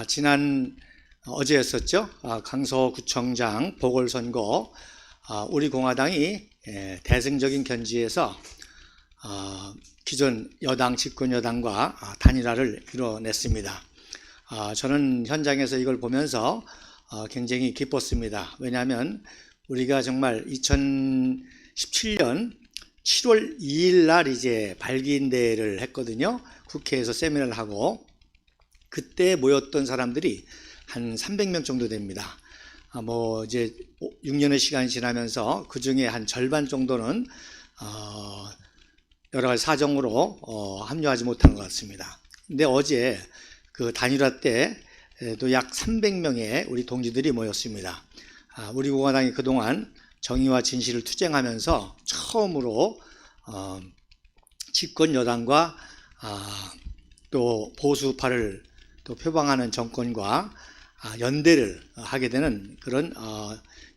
지난 어제였었죠. 강서구청장 보궐선거, 우리 공화당이 대승적인 견지에서 기존 여당, 집권 여당과 단일화를 이뤄냈습니다. 저는 현장에서 이걸 보면서 굉장히 기뻤습니다. 왜냐하면 우리가 정말 2017년 7월 2일 날 이제 발기인대를 했거든요. 국회에서 세미나를 하고, 그때 모였던 사람들이 한 300명 정도 됩니다. 이제 6년의 시간이 지나면서 그 중에 한 절반 정도는 여러 가지 사정으로 합류하지 못한 것 같습니다. 근데 어제 그 단일화 때도 약 300명의 우리 동지들이 모였습니다. 우리 공화당이 그동안 정의와 진실을 투쟁하면서 처음으로 집권 여당과 또 보수파를 또 표방하는 정권과 연대를 하게 되는 그런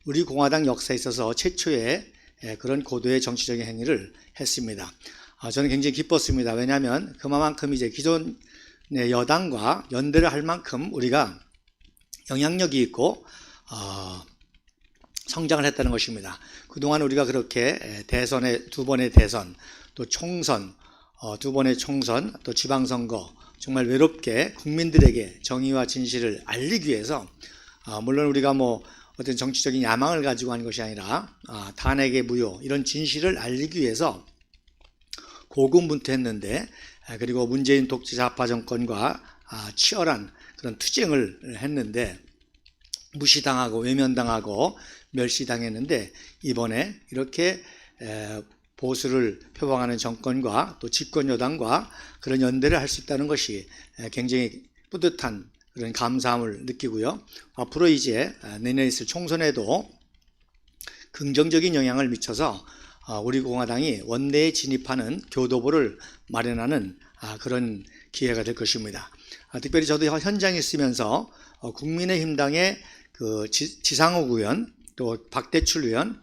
우리 공화당 역사에 있어서 최초의 그런 고도의 정치적인 행위를 했습니다. 저는 굉장히 기뻤습니다. 왜냐하면 그만큼 이제 기존의 여당과 연대를 할 만큼 우리가 영향력이 있고 성장을 했다는 것입니다. 그동안 우리가 그렇게 대선의 두 번의 대선, 또 총선, 두 번의 총선, 또 지방선거 정말 외롭게 국민들에게 정의와 진실을 알리기 위해서, 물론 우리가 어떤 정치적인 야망을 가지고 하는 것이 아니라 탄핵의 무효, 이런 진실을 알리기 위해서 고군분투했는데, 그리고 문재인 독재 좌파 정권과 치열한 그런 투쟁을 했는데 무시당하고 외면당하고 멸시당했는데, 이번에 이렇게 보수를 표방하는 정권과 또 집권 여당과 그런 연대를 할 수 있다는 것이 굉장히 뿌듯한 그런 감사함을 느끼고요. 앞으로 이제 내년에 있을 총선에도 긍정적인 영향을 미쳐서 우리 공화당이 원내에 진입하는 교도보를 마련하는 그런 기회가 될 것입니다. 특별히 저도 현장에 있으면서 국민의힘당의 그 지상욱 의원, 또 박대출 의원,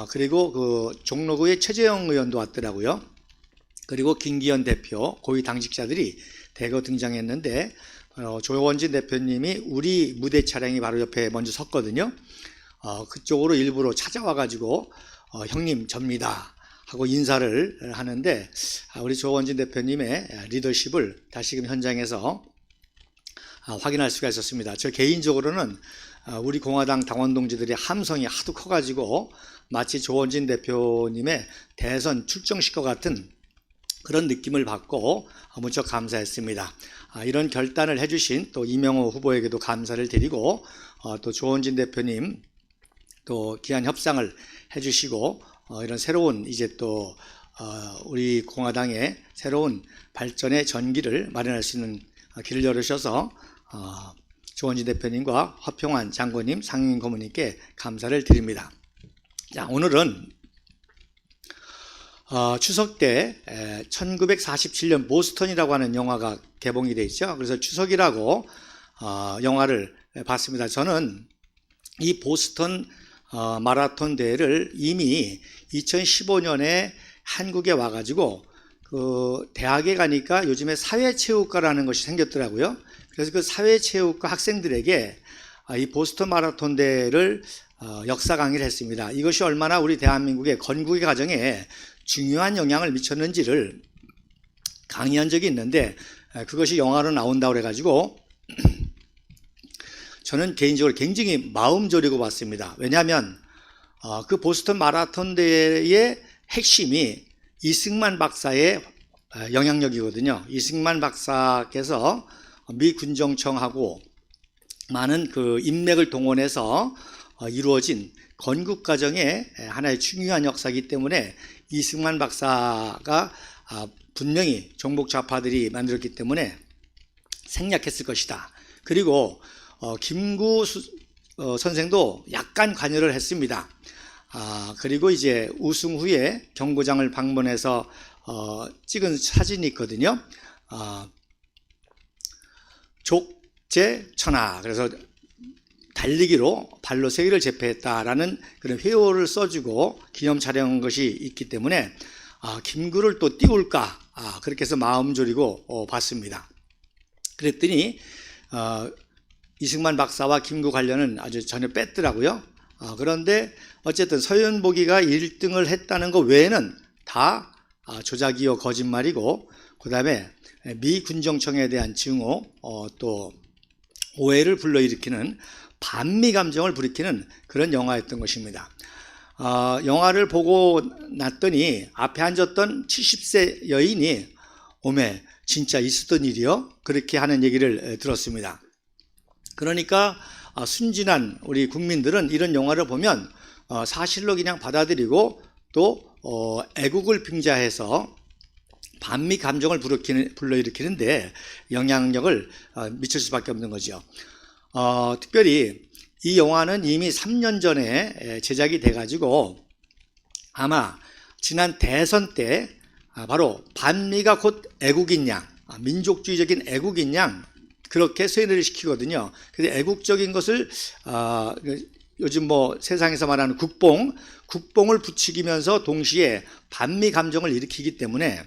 그리고 그 종로구의 최재형 의원도 왔더라고요. 그리고 김기현 대표, 고위 당직자들이 대거 등장했는데, 조원진 대표님이 우리 무대 차량이 바로 옆에 먼저 섰거든요. 그쪽으로 일부러 찾아와가지고 형님 접니다 하고 인사를 하는데, 우리 조원진 대표님의 리더십을 다시금 현장에서 확인할 수가 있었습니다. 저 개인적으로는 우리 공화당 당원 동지들의 함성이 하도 커가지고 마치 조원진 대표님의 대선 출정식과 같은 그런 느낌을 받고 무척 감사했습니다. 이런 결단을 해주신 또 이명호 후보에게도 감사를 드리고, 또 조원진 대표님 또 귀한 협상을 해주시고, 이런 새로운 이제 또 우리 공화당의 새로운 발전의 전기를 마련할 수 있는 길을 열으셔서 조원진 대표님과 허평환 장관님, 상임 고문님께 감사를 드립니다. 자, 오늘은 추석 때 1947년 보스턴이라고 하는 영화가 개봉이 되어 있죠. 그래서 추석이라고 영화를 봤습니다. 저는 이 보스턴 마라톤 대회를 이미 2015년에 한국에 와가지고 그 대학에 가니까 요즘에 사회체육과라는 것이 생겼더라고요. 그래서 그 사회체육과 학생들에게 이 보스턴 마라톤 대회를 역사 강의를 했습니다. 이것이 얼마나 우리 대한민국의 건국의 과정에 중요한 영향을 미쳤는지를 강의한 적이 있는데, 그것이 영화로 나온다고 그래가지고 저는 개인적으로 굉장히 마음 졸이고 봤습니다. 왜냐하면 그 보스턴 마라톤 대회의 핵심이 이승만 박사의 영향력이거든요. 이승만 박사께서 미 군정청하고 많은 그 인맥을 동원해서 이루어진 건국 과정의 하나의 중요한 역사이기 때문에 이승만 박사가 분명히 정복 좌파들이 만들었기 때문에 생략했을 것이다. 그리고 김구 선생도 약간 관여를 했습니다. 그리고 이제 우승 후에 경고장을 방문해서 찍은 사진이 있거든요. 족제천하, 그래서 달리기로 발로 세계를 제패했다라는 그런 회호를 써주고 기념 촬영한 것이 있기 때문에 김구를 또 띄울까 그렇게 해서 마음 졸이고 봤습니다. 그랬더니 이승만 박사와 김구 관련은 아주 전혀 뺐더라고요. 그런데 어쨌든 서윤복이가 1등을 했다는 것 외에는 다 조작이요 거짓말이고, 그 다음에 미 군정청에 대한 증오, 또 오해를 불러일으키는 반미 감정을 불이키는 그런 영화였던 것입니다. 영화를 보고 났더니 앞에 앉았던 70세 여인이 오메 진짜 있었던 일이요? 그렇게 하는 얘기를 들었습니다. 그러니까 순진한 우리 국민들은 이런 영화를 보면 사실로 그냥 받아들이고 또 애국을 빙자해서 반미 감정을 불러일으키는데 영향력을 미칠 수밖에 없는 거죠. 특별히 이 영화는 이미 3년 전에 제작이 돼가지고 아마 지난 대선 때 바로 반미가 곧 애국인 양, 민족주의적인 애국인 양 그렇게 쇠뇌를 시키거든요. 그래서 애국적인 것을 요즘 뭐 세상에서 말하는 국뽕을 부추기면서 동시에 반미 감정을 일으키기 때문에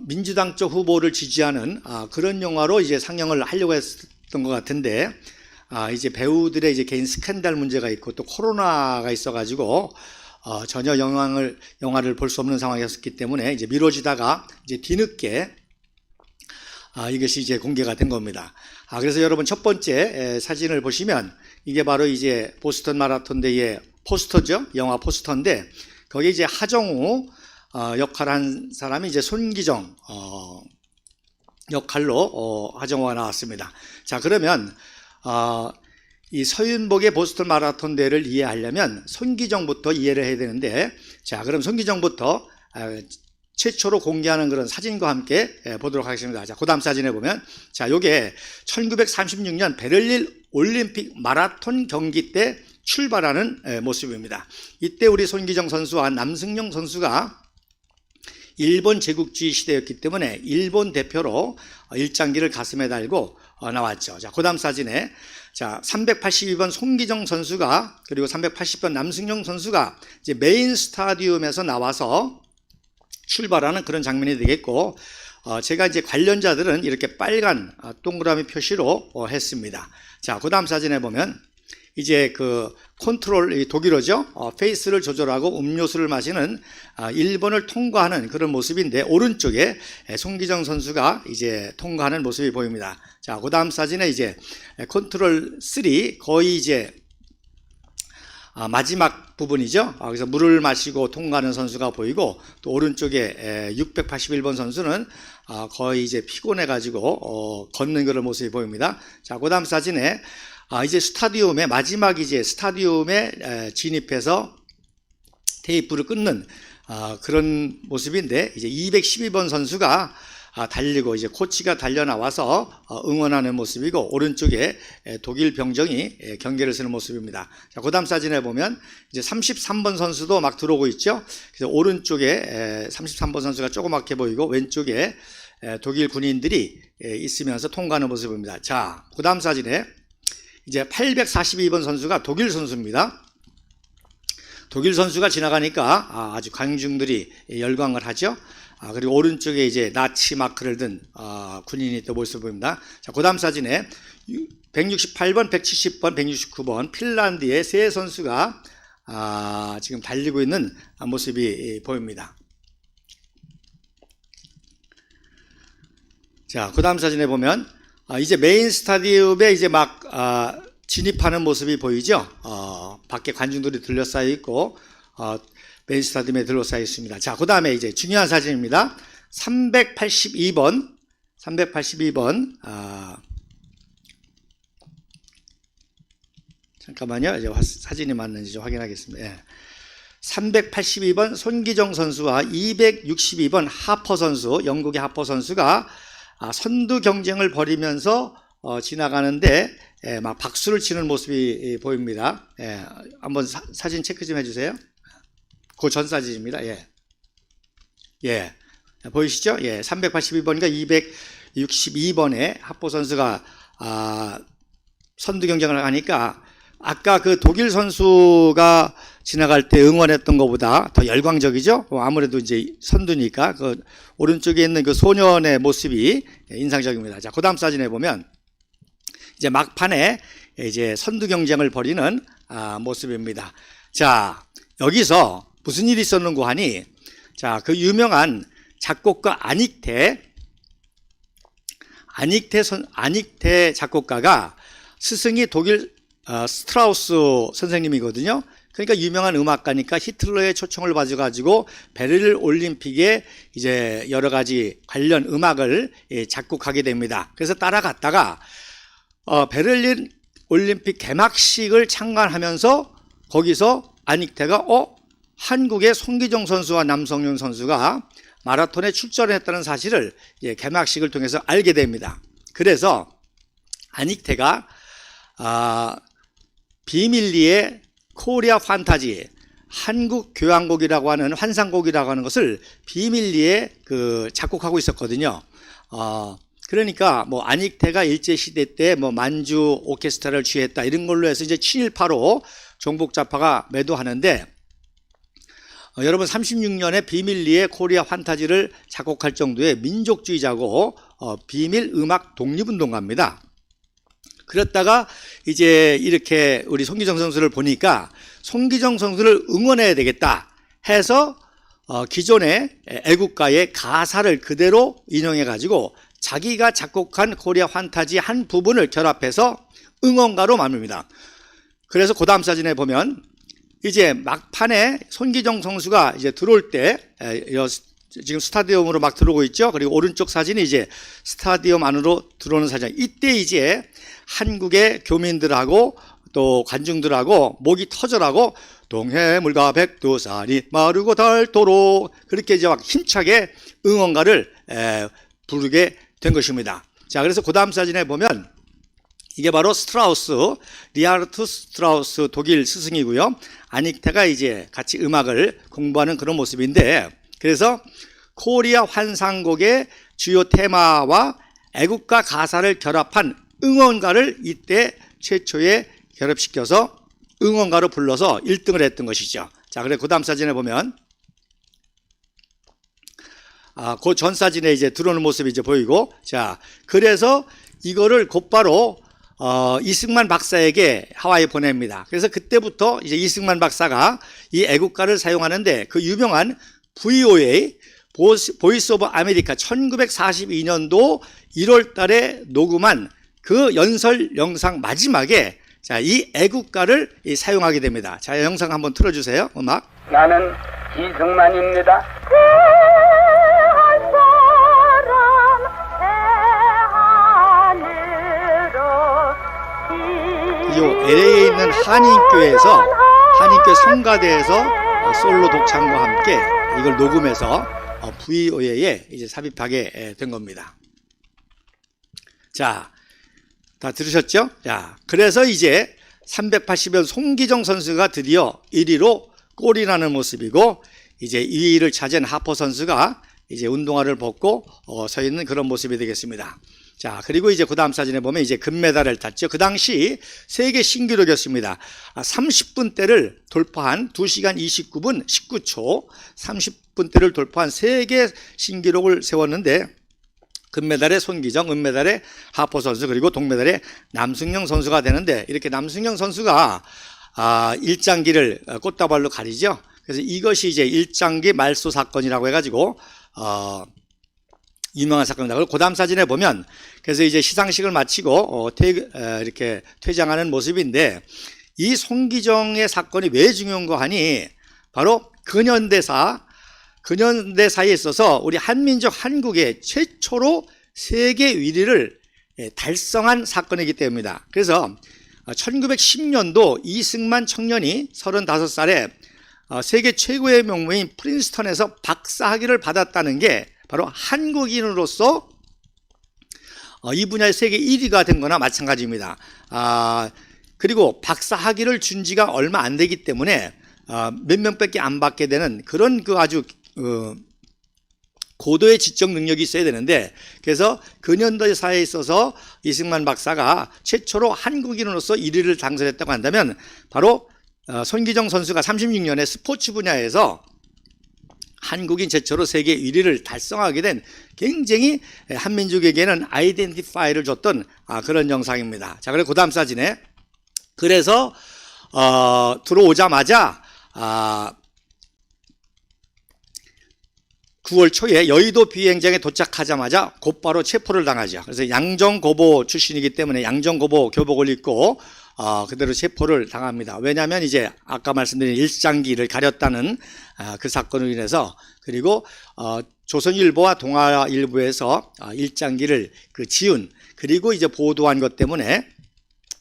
민주당 쪽 후보를 지지하는 그런 영화로 이제 상영을 하려고 했던 것 같은데 이제 배우들의 이제 개인 스캔들 문제가 있고 또 코로나가 있어가지고 전혀 영화를 볼 수 없는 상황이었기 때문에 이제 미뤄지다가 이제 뒤늦게 이것이 이제 공개가 된 겁니다. 그래서 여러분 첫 번째 사진을 보시면 이게 바로 이제 보스턴 마라톤 대회 포스터죠. 영화 포스터인데 거기 이제 하정우 역할한 사람이 이제 손기정 역할로 하정우가 나왔습니다. 자, 그러면 이 서윤복의 보스턴 마라톤 대회를 이해하려면 손기정부터 이해를 해야 되는데, 자, 그럼 손기정부터 최초로 공개하는 그런 사진과 함께 보도록 하겠습니다. 자, 그 다음 사진에 보면, 자, 요게 1936년 베를린 올림픽 마라톤 경기 때 출발하는 모습입니다. 이때 우리 손기정 선수와 남승용 선수가 일본 제국주의 시대였기 때문에 일본 대표로 일장기를 가슴에 달고 나왔죠. 자, 그 다음 사진에 자, 382번 손기정 선수가 그리고 380번 남승용 선수가 이제 메인 스타디움에서 나와서 출발하는 그런 장면이 되겠고, 제가 이제 관련자들은 이렇게 빨간 동그라미 표시로 했습니다. 자, 그 다음 사진에 보면 이제 그 컨트롤 독일어죠. 페이스를 조절하고 음료수를 마시는 일본을 통과하는 그런 모습인데 오른쪽에 손기정 선수가 이제 통과하는 모습이 보입니다. 자, 그 다음 사진에 이제 컨트롤 3 거의 이제 마지막 부분이죠. 그래서 물을 마시고 통과하는 선수가 보이고 또 오른쪽에 681번 선수는 거의 이제 피곤해 가지고 걷는 그런 모습이 보입니다. 자, 그 다음 사진에 이제 스타디움에 마지막 이제 스타디움에 진입해서 테이프를 끊는 그런 모습인데 이제 212번 선수가 달리고 이제 코치가 달려 나와서 응원하는 모습이고 오른쪽에 독일 병정이 경계를 서는 모습입니다. 자, 그다음 사진에 보면 이제 33번 선수도 막 들어오고 있죠. 그래서 오른쪽에 33번 선수가 조그맣게 보이고 왼쪽에 독일 군인들이 있으면서 통과하는 모습입니다. 자, 그다음 사진에 이제 842번 선수가 독일 선수입니다. 독일 선수가 지나가니까 아주 관중들이 열광을 하죠. 그리고 오른쪽에 이제 나치 마크를 든 군인이 또 모습을 보입니다. 자, 그 다음 사진에 168번, 170번, 169번 핀란드의 세 선수가 지금 달리고 있는 모습이 보입니다. 자, 그 다음 사진에 보면 이제 메인 스타디움에 이제 막 진입하는 모습이 보이죠. 밖에 관중들이 둘러싸여 있고 메인 스타디움에 둘러싸여 있습니다. 자, 그 다음에 이제 중요한 사진입니다. 382번 잠깐만요. 이제 사진이 맞는지 좀 확인하겠습니다. 예. 382번 손기정 선수와 262번 하퍼 선수, 영국의 하퍼 선수가 선두 경쟁을 벌이면서 지나가는데 막 박수를 치는 모습이 보입니다. 한번 사진 체크 좀 해주세요. 그 전 사진입니다. 예, 보이시죠? 382번과 262번에 하포 선수가 선두 경쟁을 하니까 아까 그 독일 선수가 지나갈 때 응원했던 것보다 더 열광적이죠. 아무래도 이제 선두니까 그 오른쪽에 있는 그 소년의 모습이 인상적입니다. 자, 그 다음 사진에 보면 이제 막판에 이제 선두 경쟁을 벌이는 모습입니다. 자, 여기서 무슨 일이 있었는고 하니, 자, 그 유명한 작곡가 아닉테 작곡가가 스승이 독일 스트라우스 선생님이거든요. 그러니까 유명한 음악가니까 히틀러의 초청을 받아가지고 베를린 올림픽에 이제 여러 가지 관련 음악을 작곡하게 됩니다. 그래서 따라갔다가 베를린 올림픽 개막식을 참관하면서 거기서 아닉테가 한국의 송기정 선수와 남성윤 선수가 마라톤에 출전했다는 사실을 개막식을 통해서 알게 됩니다. 그래서 아닉테가 비밀리에 코리아 판타지, 한국 교향곡이라고 하는 환상곡이라고 하는 것을 비밀리에 작곡하고 있었거든요. 그러니까 뭐 아닉테가 일제 시대 때 뭐 만주 오케스트라를 취했다 이런 걸로 해서 이제 친일파로 종북좌파가 매도하는데, 여러분 36년에 비밀리에 코리아 판타지를 작곡할 정도의 민족주의자고 비밀 음악 독립운동가입니다. 그랬다가 이제 이렇게 우리 송기정 선수를 보니까 송기정 선수를 응원해야 되겠다 해서 기존의 애국가의 가사를 그대로 인용해 가지고 자기가 작곡한 코리아 판타지 한 부분을 결합해서 응원가로 만듭니다. 그래서 그 다음 사진에 보면 이제 막판에 손기정 선수가 이제 들어올 때 지금 스타디움으로 막 들어오고 있죠. 그리고 오른쪽 사진이 이제 스타디움 안으로 들어오는 사진. 이때 이제 한국의 교민들하고 또 관중들하고 목이 터져라고 동해물과 백두산이 마르고 닳도록 그렇게 이제 막 힘차게 응원가를 부르게 된 것입니다. 자, 그래서 그 다음 사진에 보면 이게 바로 리하르트 스트라우스 독일 스승이고요. 아닉테가 이제 같이 음악을 공부하는 그런 모습인데, 그래서 코리아 환상곡의 주요 테마와 애국가 가사를 결합한 응원가를 이때 최초에 결합시켜서 응원가로 불러서 1등을 했던 것이죠. 자, 그래 그 다음 사진에 보면 그 전 사진에 이제 들어오는 모습이 이제 보이고, 자, 그래서 이거를 곧바로 이승만 박사에게 하와이에 보냅니다. 그래서 그때부터 이제 이승만 박사가 이 애국가를 사용하는데, 그 유명한 VOA 보이스 오브 아메리카 1942년도 1월 달에 녹음한 그 연설 영상 마지막에 자, 이 애국가를 사용하게 됩니다. 자, 영상 한번 틀어주세요. 음악. 나는 이승만입니다. 이 LA에 있는 한인교회 성가대에서 솔로 독창과 함께 이걸 녹음해서 VOA에 이제 삽입하게 된 겁니다. 자, 다 들으셨죠? 자, 그래서 이제 380년 송기정 선수가 드디어 1위로 골이 나는 모습이고, 이제 2위를 차지한 하퍼 선수가 이제 운동화를 벗고 서 있는 그런 모습이 되겠습니다. 자, 그리고 이제 그 다음 사진에 보면 이제 금메달을 땄죠. 그 당시 세계 신기록이었습니다. 30분대를 돌파한 2시간 29분 19초 30분대를 돌파한 세계 신기록을 세웠는데, 금메달의 손기정, 은메달의 하포 선수, 그리고 동메달의 남승영 선수가 되는데, 이렇게 남승영 선수가 일장기를 꽃다발로 가리죠. 그래서 이것이 이제 일장기 말소 사건이라고 해가지고 유명한 사건이다. 그 다음 사진에 보면 그래서 이제 시상식을 마치고 이렇게 퇴장하는 모습인데, 이 송기정의 사건이 왜 중요한가 하니 바로 근현대사에 있어서 우리 한민족 한국의 최초로 세계 1위를 달성한 사건이기 때문입니다. 그래서 1910년도 이승만 청년이 35살에 세계 최고의 명문인 프린스턴에서 박사학위를 받았다는 게 바로 한국인으로서 이 분야의 세계 1위가 된 거나 마찬가지입니다. 그리고 박사학위를 준 지가 얼마 안 되기 때문에 몇 명밖에 안 받게 되는 그런 그 아주 고도의 지적 능력이 있어야 되는데, 그래서 근현대사에 있어서 이승만 박사가 최초로 한국인으로서 1위를 당선했다고 한다면 바로 손기정 선수가 36년에 스포츠 분야에서 한국인 최초로 세계 1위를 달성하게 된 굉장히 한민족에게는 아이덴티파이를 줬던 그런 영상입니다. 자, 그리고 그 다음 사진에 그래서 들어오자마자 9월 초에 여의도 비행장에 도착하자마자 곧바로 체포를 당하죠. 그래서 양정고보 출신이기 때문에 양정고보 교복을 입고 그대로 체포를 당합니다. 왜냐하면 이제 아까 말씀드린 일장기를 가렸다는 그 사건으로 인해서, 그리고 조선일보와 동아일보에서 일장기를 지운, 그리고 이제 보도한 것 때문에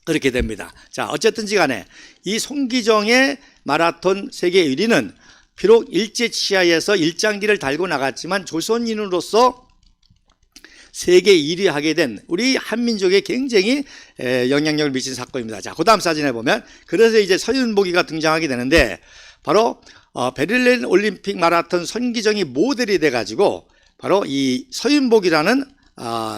그렇게 됩니다. 자, 어쨌든지 간에 이 손기정의 마라톤 세계 1위는 비록 일제치하에서 일장기를 달고 나갔지만 조선인으로서 세계 1위 하게 된 우리 한민족에 굉장히 영향력을 미친 사건입니다. 자, 그 다음 사진에 보면 그래서 이제 서윤복이가 등장하게 되는데, 바로 베를린 올림픽 마라톤 손기정이 모델이 돼가지고 바로 이 서윤복이라는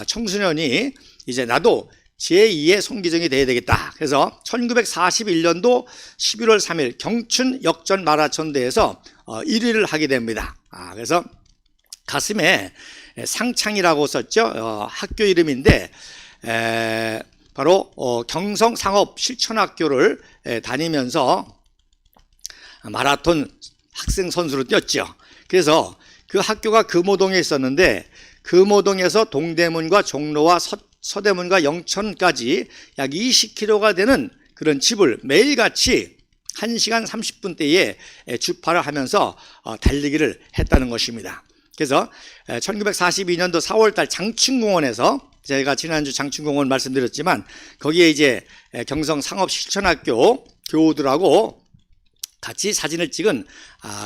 청소년이 이제 나도 제2의 손기정이 돼야 되겠다. 그래서 1941년도 11월 3일 경춘 역전 마라톤 대회에서 1위를 하게 됩니다. 그래서 가슴에 상창이라고 썼죠. 학교 이름인데 바로 경성 상업 실천학교를 다니면서 마라톤 학생 선수로 뛰었죠. 그래서 그 학교가 금호동에 있었는데 금호동에서 동대문과 종로와 서대문과 영천까지 약 20km가 되는 그런 집을 매일같이 1시간 30분대에 주파를 하면서 달리기를 했다는 것입니다. 그래서 1942년도 4월달 장충공원에서, 제가 지난주 장충공원 말씀드렸지만 거기에 이제 경성 상업실천학교 교우들하고 같이 사진을 찍은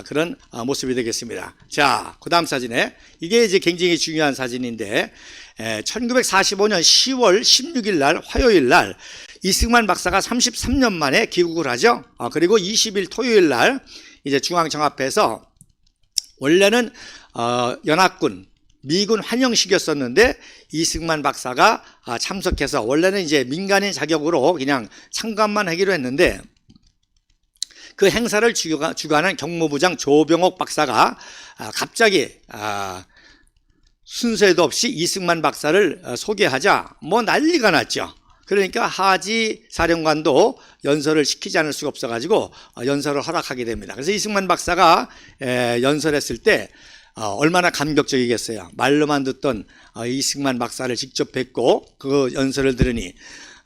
그런 모습이 되겠습니다. 자, 그 다음 사진에 이게 이제 굉장히 중요한 사진인데 1945년 10월 16일 날 화요일 날 이승만 박사가 33년 만에 귀국을 하죠. 그리고 20일 토요일 날 이제 중앙정합회에서 원래는 연합군 미군 환영식이었었는데 이승만 박사가 참석해서, 원래는 이제 민간인 자격으로 그냥 참관만 하기로 했는데 그 행사를 주관한 경무부장 조병옥 박사가 갑자기 순서에도 없이 이승만 박사를 소개하자 뭐 난리가 났죠. 그러니까 하지 사령관도 연설을 시키지 않을 수가 없어가지고 연설을 허락하게 됩니다. 그래서 이승만 박사가 연설했을 때 얼마나 감격적이겠어요. 말로만 듣던 이승만 박사를 직접 뵙고 그 연설을 들으니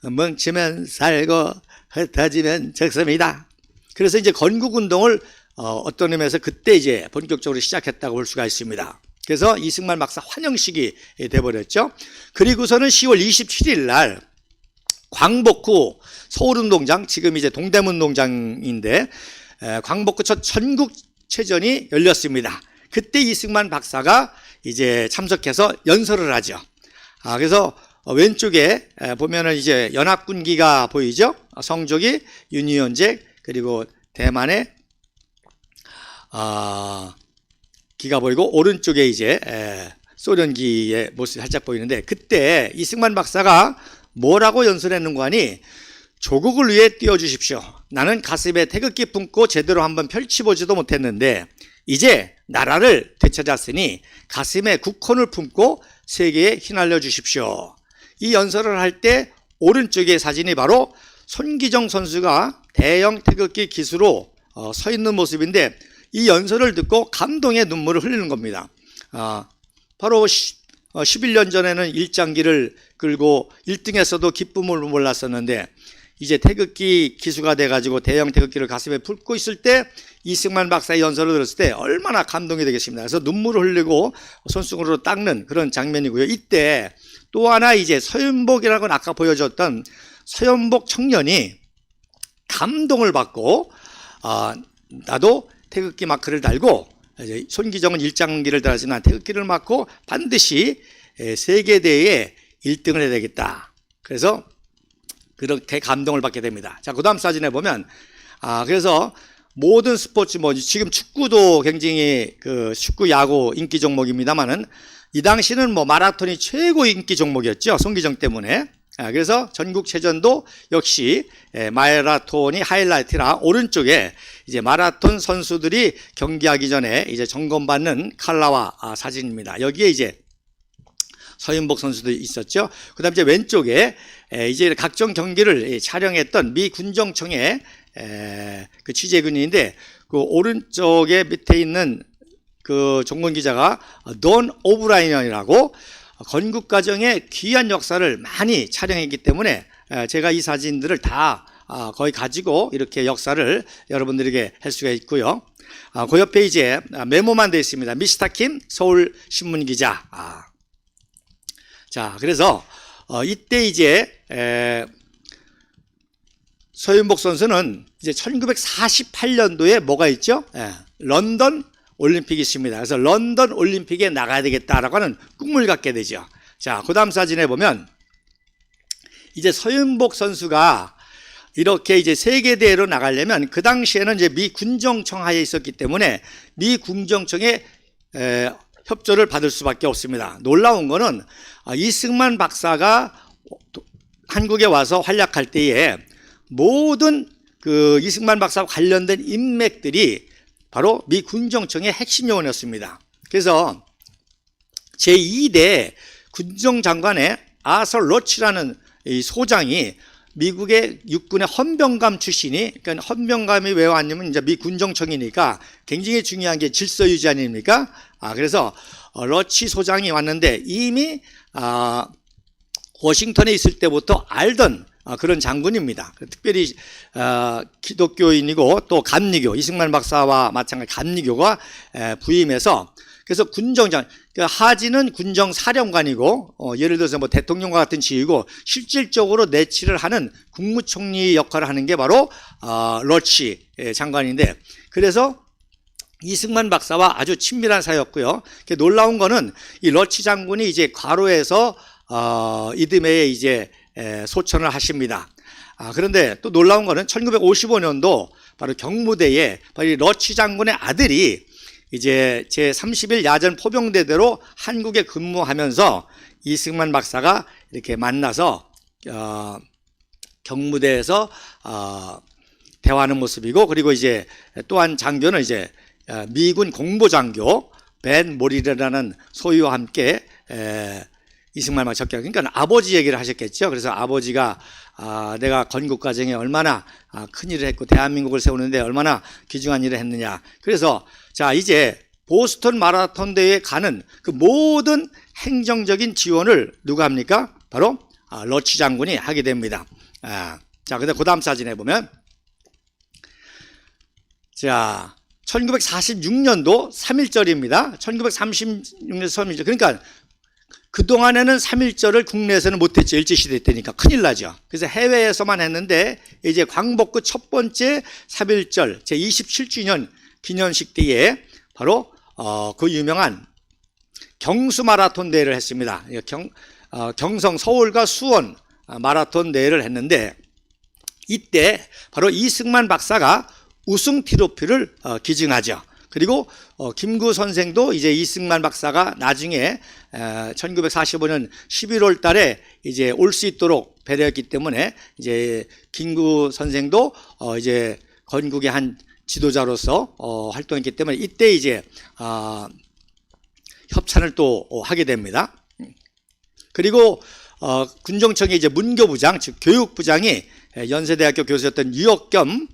멍치면 살고 흩어지면 적습니다. 그래서 이제 건국운동을 어떤 의미에서 그때 이제 본격적으로 시작했다고 볼 수가 있습니다. 그래서 이승만 박사 환영식이 돼버렸죠. 그리고서는 10월 27일 날 광복후 서울운동장, 지금 이제 동대문농장인데 광복후 첫 전국체전이 열렸습니다. 그때 이승만 박사가 이제 참석해서 연설을 하죠. 그래서 왼쪽에 보면은 이제 연합군기가 보이죠. 성적이 윤희원제, 그리고 대만의 기가 보이고 오른쪽에 이제 소련기의 모습이 살짝 보이는데, 그때 이승만 박사가 뭐라고 연설했는가 하니 조국을 위해 뛰어주십시오. 나는 가슴에 태극기 품고 제대로 한번 펼쳐보지도 못했는데 이제 나라를 되찾았으니 가슴에 국헌을 품고 세계에 휘날려 주십시오. 이 연설을 할 때 오른쪽의 사진이 바로 손기정 선수가 대형 태극기 기수로 서 있는 모습인데, 이 연설을 듣고 감동의 눈물을 흘리는 겁니다. 바로 11년 전에는 일장기를 끌고 1등에서도 기쁨을 몰랐었는데 이제 태극기 기수가 돼가지고 대형 태극기를 가슴에 품고 있을 때 이승만 박사의 연설을 들었을 때 얼마나 감동이 되겠습니다. 그래서 눈물을 흘리고 손수건으로 닦는 그런 장면이고요. 이때 또 하나 이제 서윤복이라고는 아까 보여줬던 서윤복 청년이 감동을 받고 나도 태극기 마크를 달고, 손기정은 일장기를 달았지만 태극기를 맞고 반드시 세계대회에 1등을 해야 되겠다. 그래서 그렇게 감동을 받게 됩니다. 자, 그 다음 사진에 보면 그래서 모든 스포츠 뭐 지금 축구도 굉장히 그 축구 야구 인기 종목입니다만은 이 당시는 뭐 마라톤이 최고 인기 종목이었죠. 송기정 때문에. 그래서 전국체전도 역시 마라톤이 하이라이트라 오른쪽에 이제 마라톤 선수들이 경기하기 전에 이제 점검받는 칼라와 사진입니다. 여기에 이제 서윤복 선수도 있었죠. 그 다음 이제 왼쪽에 이제 각종 경기를 촬영했던 미 군정청의 그 취재근인데 그 오른쪽에 밑에 있는 그 종군 기자가 돈 오브라이언이라고 건국 과정의 귀한 역사를 많이 촬영했기 때문에 제가 이 사진들을 다 거의 가지고 이렇게 역사를 여러분들에게 할 수가 있고요. 그 옆에 이제 메모만 되어 있습니다. 미스터 킴 서울 신문 기자. 자, 그래서 이때 이제 서윤복 선수는 이제 1948년도에 뭐가 있죠? 런던 올림픽이 있습니다. 그래서 런던 올림픽에 나가야 되겠다라고 하는 꿈을 갖게 되죠. 자, 그 다음 사진에 보면 이제 서윤복 선수가 이렇게 이제 세계대회로 나가려면 그 당시에는 이제 미 군정청 하에 있었기 때문에 미 군정청의 협조를 받을 수밖에 없습니다. 놀라운 거는 이승만 박사가 한국에 와서 활약할 때에 모든 그 이승만 박사와 관련된 인맥들이 바로 미 군정청의 핵심 요원이었습니다. 그래서 제2대 군정장관의 아서 로치라는 이 소장이 미국의 육군의 헌병감 출신이, 그러니까 헌병감이 왜 왔냐면 이제 미 군정청이니까 굉장히 중요한 게 질서 유지 아닙니까? 그래서 러치 소장이 왔는데 이미 워싱턴에 있을 때부터 알던 그런 장군입니다. 특별히 기독교인이고 또 감리교, 이승만 박사와 마찬가지 감리교가 부임해서 그래서 군정장, 하지는 군정사령관이고 예를 들어서 뭐 대통령과 같은 지위고 실질적으로 내치를 하는 국무총리 역할을 하는 게 바로 러치 장관인데, 그래서 이승만 박사와 아주 친밀한 사이였고요. 놀라운 거는 이 러치 장군이 이제 과로해서 이듬해에 이제 소천을 하십니다. 그런데 또 놀라운 거는 1955년도 바로 경무대에 바로 이 러치 장군의 아들이 이제 제31 야전 포병대대로 한국에 근무하면서 이승만 박사가 이렇게 만나서 경무대에서 대화하는 모습이고, 그리고 이제 또한 장교는 이제 미군 공보장교 벤 모리르라는 소유와 함께 이승만 박사 접견, 그러니까 아버지 얘기를 하셨겠죠. 그래서 아버지가 내가 건국 과정에 얼마나 큰 일을 했고 대한민국을 세우는데 얼마나 귀중한 일을 했느냐. 그래서 자, 이제 보스턴 마라톤 대회에 가는 그 모든 행정적인 지원을 누가 합니까? 바로 러치 장군이 하게 됩니다. 자, 그 다음 사진에 보면 자, 1946년도 3.1절입니다. 1936년 3.1절. 그러니까 그동안에는 3.1절을 국내에서는 못했죠. 일제시대 때니까 큰일 나죠. 그래서 해외에서만 했는데 이제 광복구 첫 번째 3.1절 제27주년 기념식 때에 바로 그 유명한 경수 마라톤 대회를 했습니다. 경성 서울과 수원 마라톤 대회를 했는데 이때 바로 이승만 박사가 우승 트로피를 기증하죠. 그리고 김구 선생도 이제 이승만 박사가 나중에 1945년 11월 달에 이제 올 수 있도록 배려했기 때문에 이제 김구 선생도 이제 건국의 한 지도자로서 활동했기 때문에 이때 이제 협찬을 또 하게 됩니다. 그리고 군정청의 이제 문교부장, 즉 교육부장이 연세대학교 교수였던 유혁겸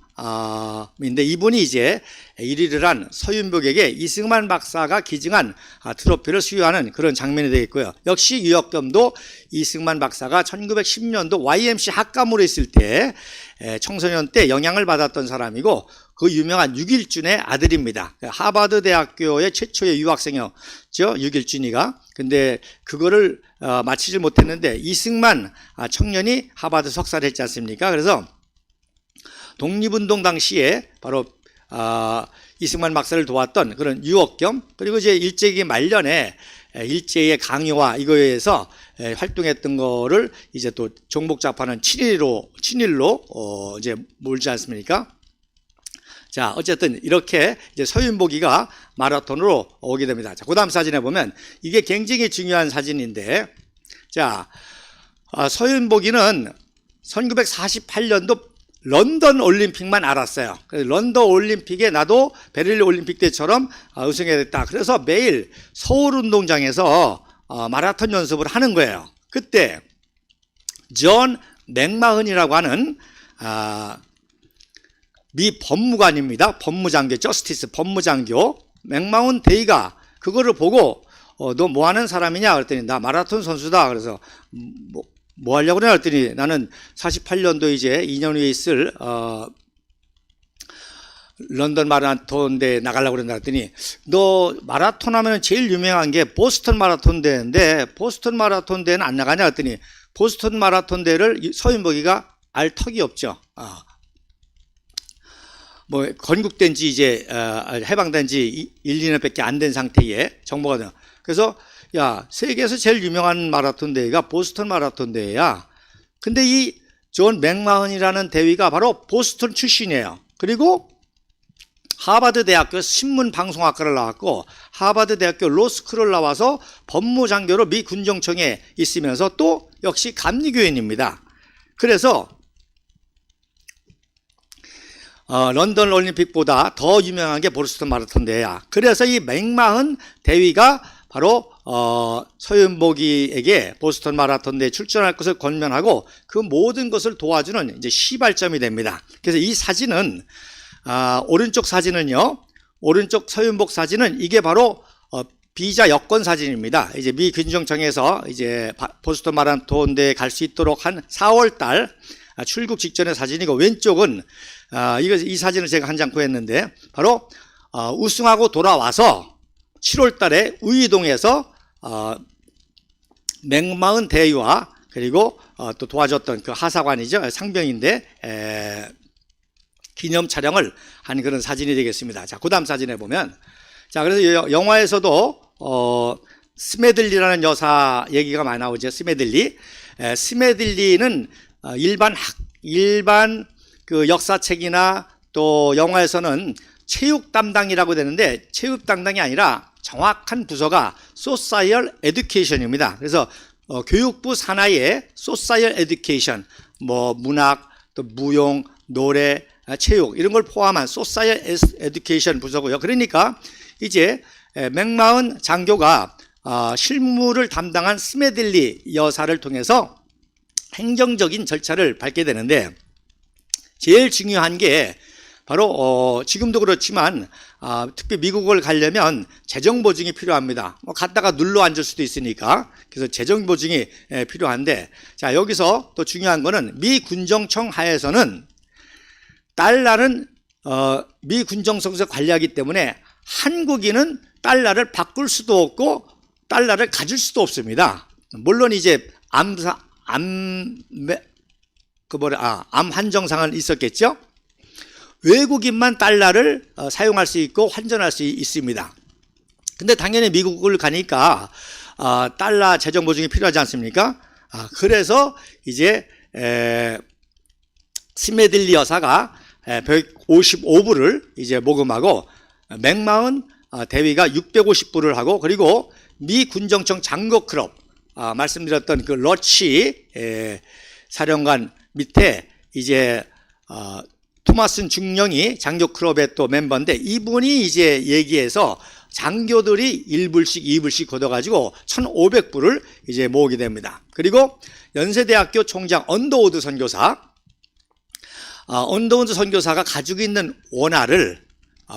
인데 이분이 이제 일위를 한 서윤복에게 이승만 박사가 기증한 트로피를 수여하는 그런 장면이 되겠고요. 역시 유혁겸도 이승만 박사가 1910년도 YMC 학감으로 있을 때 청소년 때 영향을 받았던 사람이고 그 유명한 육일준의 아들입니다. 하버드 대학교의 최초의 유학생이었죠, 육일준이가. 근데 그거를 마치질 못했는데 이승만 청년이 하버드 석사를 했지 않습니까? 그래서 독립운동 당시에 바로 이승만 박사를 도왔던 그런 유혁겸, 그리고 이제 일제기 말년에 일제의 강요와 이거에 의해서 활동했던 거를 이제 또 종북좌파는 친일로 이제 몰지 않습니까? 자, 어쨌든 이렇게 이제 서윤복이가 마라톤으로 오게 됩니다. 자, 그 다음 사진에 보면 이게 굉장히 중요한 사진인데, 자, 서윤복이는 1948년도 런던 올림픽만 알았어요. 그래서 런던 올림픽에 나도 베를린 올림픽 때처럼 우승해야 됐다. 그래서 매일 서울 운동장에서 마라톤 연습을 하는 거예요. 그때 존 맥마흔이라고 하는 미 법무관입니다. 법무장교, 저스티스 법무장교 맥마흔 대위가 그거를 보고 너 뭐 하는 사람이냐 그랬더니 나 마라톤 선수다. 그래서 뭐 하려고 그래? 그랬더니 나는 48년도 이제 2년 후에 있을 런던 마라톤 대회 나가려고 그런다 그랬더니 너 마라톤 하면 제일 유명한 게 보스턴 마라톤 대회인데 보스턴 마라톤 대회는 안 나가냐 그랬더니 보스턴 마라톤 대회를 서윤복이가 알 턱이 없죠. 뭐 건국된 지 이제 해방된 지 1, 2년밖에 안 된 상태에 정보가 돼요. 그래서 야, 세계에서 제일 유명한 마라톤 대회가 보스턴 마라톤 대회야. 근데 이 존 맥마흔이라는 대위가 바로 보스턴 출신이에요. 그리고 하버드 대학교 신문방송학과를 나왔고 하버드 대학교 로스쿨을 나와서 법무장교로 미 군정청에 있으면서 또 역시 감리교인입니다. 그래서 런던 올림픽보다 더 유명한 게 보스턴 마라톤 대회야. 그래서 이 맥마흔 대위가 바로 서윤복이에게 보스턴 마라톤 대회에 출전할 것을 권면하고 그 모든 것을 도와주는 이제 시발점이 됩니다. 그래서 이 사진은 오른쪽 사진은요, 오른쪽 서윤복 사진은 이게 바로 비자 여권 사진입니다. 이제 미 군정청에서 이제 보스턴 마라톤 대회에 갈 수 있도록 한 4월 달 출국 직전의 사진이고, 왼쪽은 이 사진을 제가 한 장 구했는데 바로 우승하고 돌아와서 7월 달에 우이동에서 맥마흔 대위와 그리고 또 도와줬던 그 하사관이죠. 상병인데 기념 촬영을 한 그런 사진이 되겠습니다. 자, 그 다음 사진에 보면, 자, 그래서 영화에서도 스메들리라는 여사 얘기가 많이 나오죠. 스메들리는 일반 그 역사책이나 또 영화에서는 체육 담당이라고 되는데 체육 담당이 아니라 정확한 부서가 소사이얼 에듀케이션입니다. 그래서 교육부 산하의 소사이얼 에듀케이션, 뭐 문학, 또 무용, 노래, 체육 이런 걸 포함한 소사이얼 에듀케이션 부서고요. 그러니까 이제 맥마흔 장교가 실무를 담당한 스메들리 여사를 통해서 행정적인 절차를 밟게 되는데, 제일 중요한 게 바로 지금도 그렇지만 특히 미국을 가려면 재정 보증이 필요합니다. 갔다가 눌러 앉을 수도 있으니까. 그래서 재정 보증이 필요한데, 자, 여기서 또 중요한 거는 미 군정청 하에서는 달러는 미 군정청에서 관리하기 때문에 한국인은 달러를 바꿀 수도 없고 달러를 가질 수도 없습니다. 물론 이제 암 한정상은 있었겠죠. 외국인만 달러를 사용할 수 있고 환전할 수 있습니다. 근데 당연히 미국을 가니까 달러 재정 보증이 필요하지 않습니까? 그래서 이제 스메들리 여사가 155불을 이제 모금하고 맥마흔 대위가 650불을 하고, 그리고 미 군정청 장교 클럽 말씀드렸던 그 러치 사령관 밑에 이제 토마슨 중령이 장교 클럽의 또 멤버인데, 이분이 이제 얘기해서 장교들이 1불씩 2불씩 걷어가지고 1,500불을 이제 모으게 됩니다. 그리고 연세대학교 총장 언더우드 선교사가 가지고 있는 원화를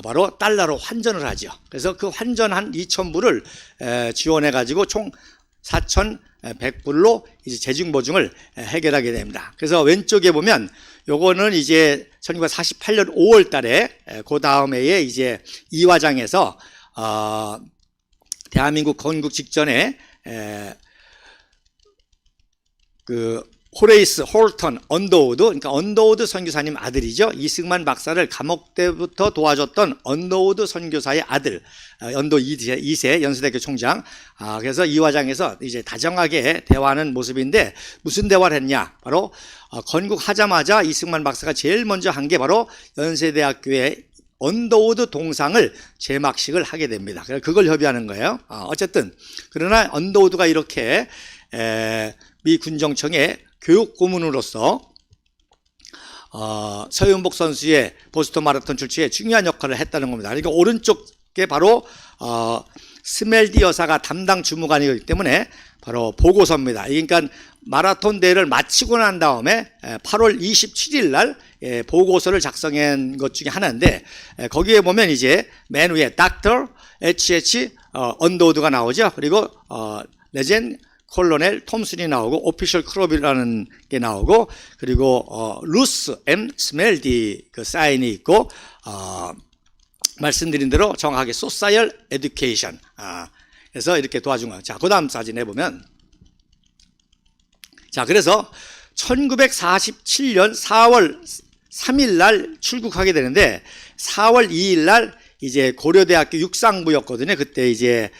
바로 달러로 환전을 하죠. 그래서 그 환전한 2,000불을 지원해가지고 총 4,100불로 이제 재정보증을 해결하게 됩니다. 그래서 왼쪽에 보면 요거는 이제 1948년 5월 달에 그 다음 해에 이제 이화장에서 대한민국 건국 직전에 그 호레이스 홀턴 언더우드, 그러니까 언더우드 선교사님 아들이죠. 이승만 박사를 감옥 때부터 도와줬던 언더우드 선교사의 아들, 언더 2세 연세대학교 총장. 그래서 이화장에서 이제 다정하게 대화하는 모습인데, 무슨 대화를 했냐? 바로 건국하자마자 이승만 박사가 제일 먼저 한 게 바로 연세대학교에 언더우드 동상을 제막식을 하게 됩니다. 그래서 그걸 협의하는 거예요. 어쨌든 그러나 언더우드가 이렇게 미 군정청의 교육 고문으로서 서윤복 선수의 보스턴 마라톤 출시에 중요한 역할을 했다는 겁니다. 그러니까 오른쪽에 바로 스멜디 여사가 담당 주무관이기 때문에 바로 보고서입니다. 그러니까 마라톤 대회를 마치고 난 다음에 8월 27일 날 보고서를 작성한 것 중에 하나인데, 거기에 보면 이제 맨 위에 닥터 HH 언더우드가 나오죠. 그리고 레젠 콜로넬 톰슨이 나오고 오피셜 크롭이라는 게 나오고, 그리고 루스 M 스멜디 그 사인이 있고, 말씀드린 대로 정확하게 소사이얼 에듀케이션, 그래서 이렇게 도와준 거예요. 자, 그 다음 사진에 보면, 자, 그래서 1947년 4월 3일 날 출국하게 되는데, 4월 2일 날 이제 고려대학교 육상부였거든요. 그때 이제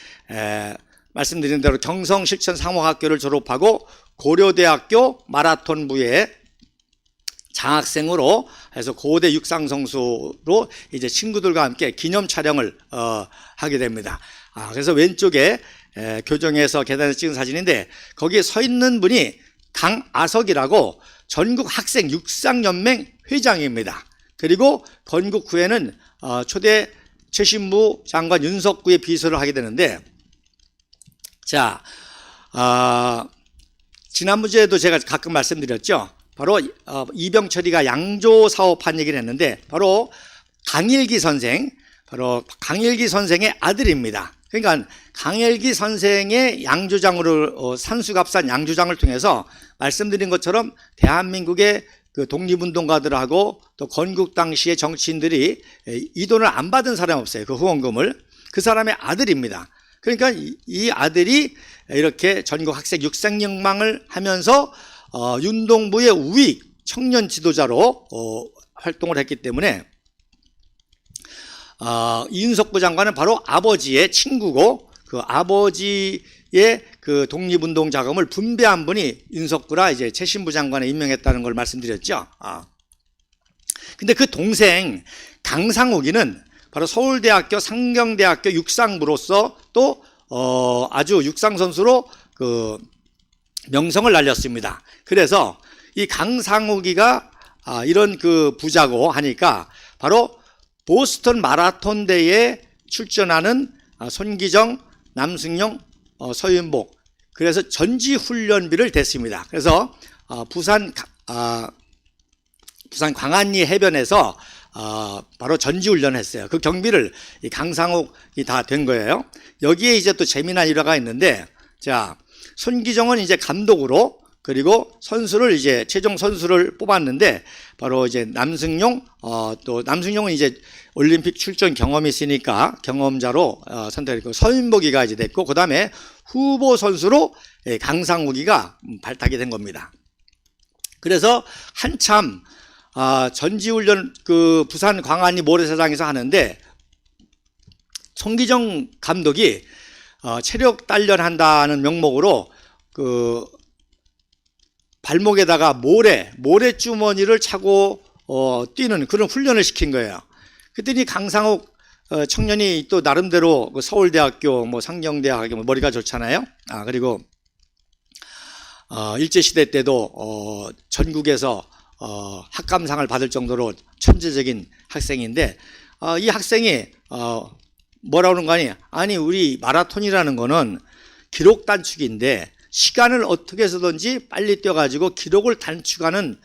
말씀드린 대로 경성실천상호학교를 졸업하고 고려대학교 마라톤부에 장학생으로 해서 고대 육상 선수로 이제 친구들과 함께 기념 촬영을 하게 됩니다. 그래서 왼쪽에 교정에서 계단에서 찍은 사진인데, 거기에 서 있는 분이 강아석이라고 전국 학생 육상연맹 회장입니다. 그리고 건국 후에는 초대 최신부 장관 윤석구의 비서를 하게 되는데, 자, 지난주에도 제가 가끔 말씀드렸죠. 바로 이병철이가 양조 사업한 얘기를 했는데, 바로 강일기 선생, 바로 강일기 선생의 아들입니다. 그러니까 강일기 선생의 양조장으로 산수갑산 양조장을 통해서 말씀드린 것처럼 대한민국의 그 독립운동가들하고 또 건국 당시의 정치인들이 이 돈을 안 받은 사람이 없어요. 그 후원금을. 그 사람의 아들입니다. 그러니까 이 아들이 이렇게 전국 학생 육상연맹을 하면서 윤동부의 우익 청년 지도자로 활동을 했기 때문에 이윤석부 장관은 바로 아버지의 친구고, 그 아버지의 그 독립운동 자금을 분배한 분이 윤석부라 이제 최신부 장관에 임명했다는 걸 말씀드렸죠. 근데 그 동생 강상욱이는 바로 서울대학교 상경대학교 육상부로서 또 아주 육상 선수로 그 명성을 날렸습니다. 그래서 이 강상욱이가 이런 그 부자고 하니까 바로 보스턴 마라톤 대회에 출전하는 손기정, 남승용, 서윤복, 그래서 전지 훈련비를 댔습니다. 그래서 부산 광안리 해변에서 바로 전지 훈련을 했어요. 그 경비를 이 강상욱이 다 된 거예요. 여기에 이제 또 재미난 일화가 있는데, 자, 손기정은 이제 감독으로, 그리고 선수를 이제 최종 선수를 뽑았는데, 바로 이제 남승용, 또 남승용은 이제 올림픽 출전 경험이 있으니까 경험자로 선택했고, 서윤복이가 이제 됐고, 그 다음에 후보 선수로 강상욱이가 발탁이 된 겁니다. 그래서 한참 전지훈련 그 부산 광안리 모래사장에서 하는데, 손기정 감독이 체력 단련한다는 명목으로 그 발목에다가 모래주머니를 차고 뛰는 그런 훈련을 시킨 거예요. 그랬더니 강상욱 청년이 또 나름대로 그 서울대학교, 뭐 상경대학교, 머리가 좋잖아요. 그리고 일제시대 때도 전국에서 학감상을 받을 정도로 천재적인 학생인데, 이 학생이 뭐라고 그러는 거 아니 우리 마라톤이라는 거는 기록 단축인데 시간을 어떻게 해서든지 빨리 뛰어가지고 기록을 단축하는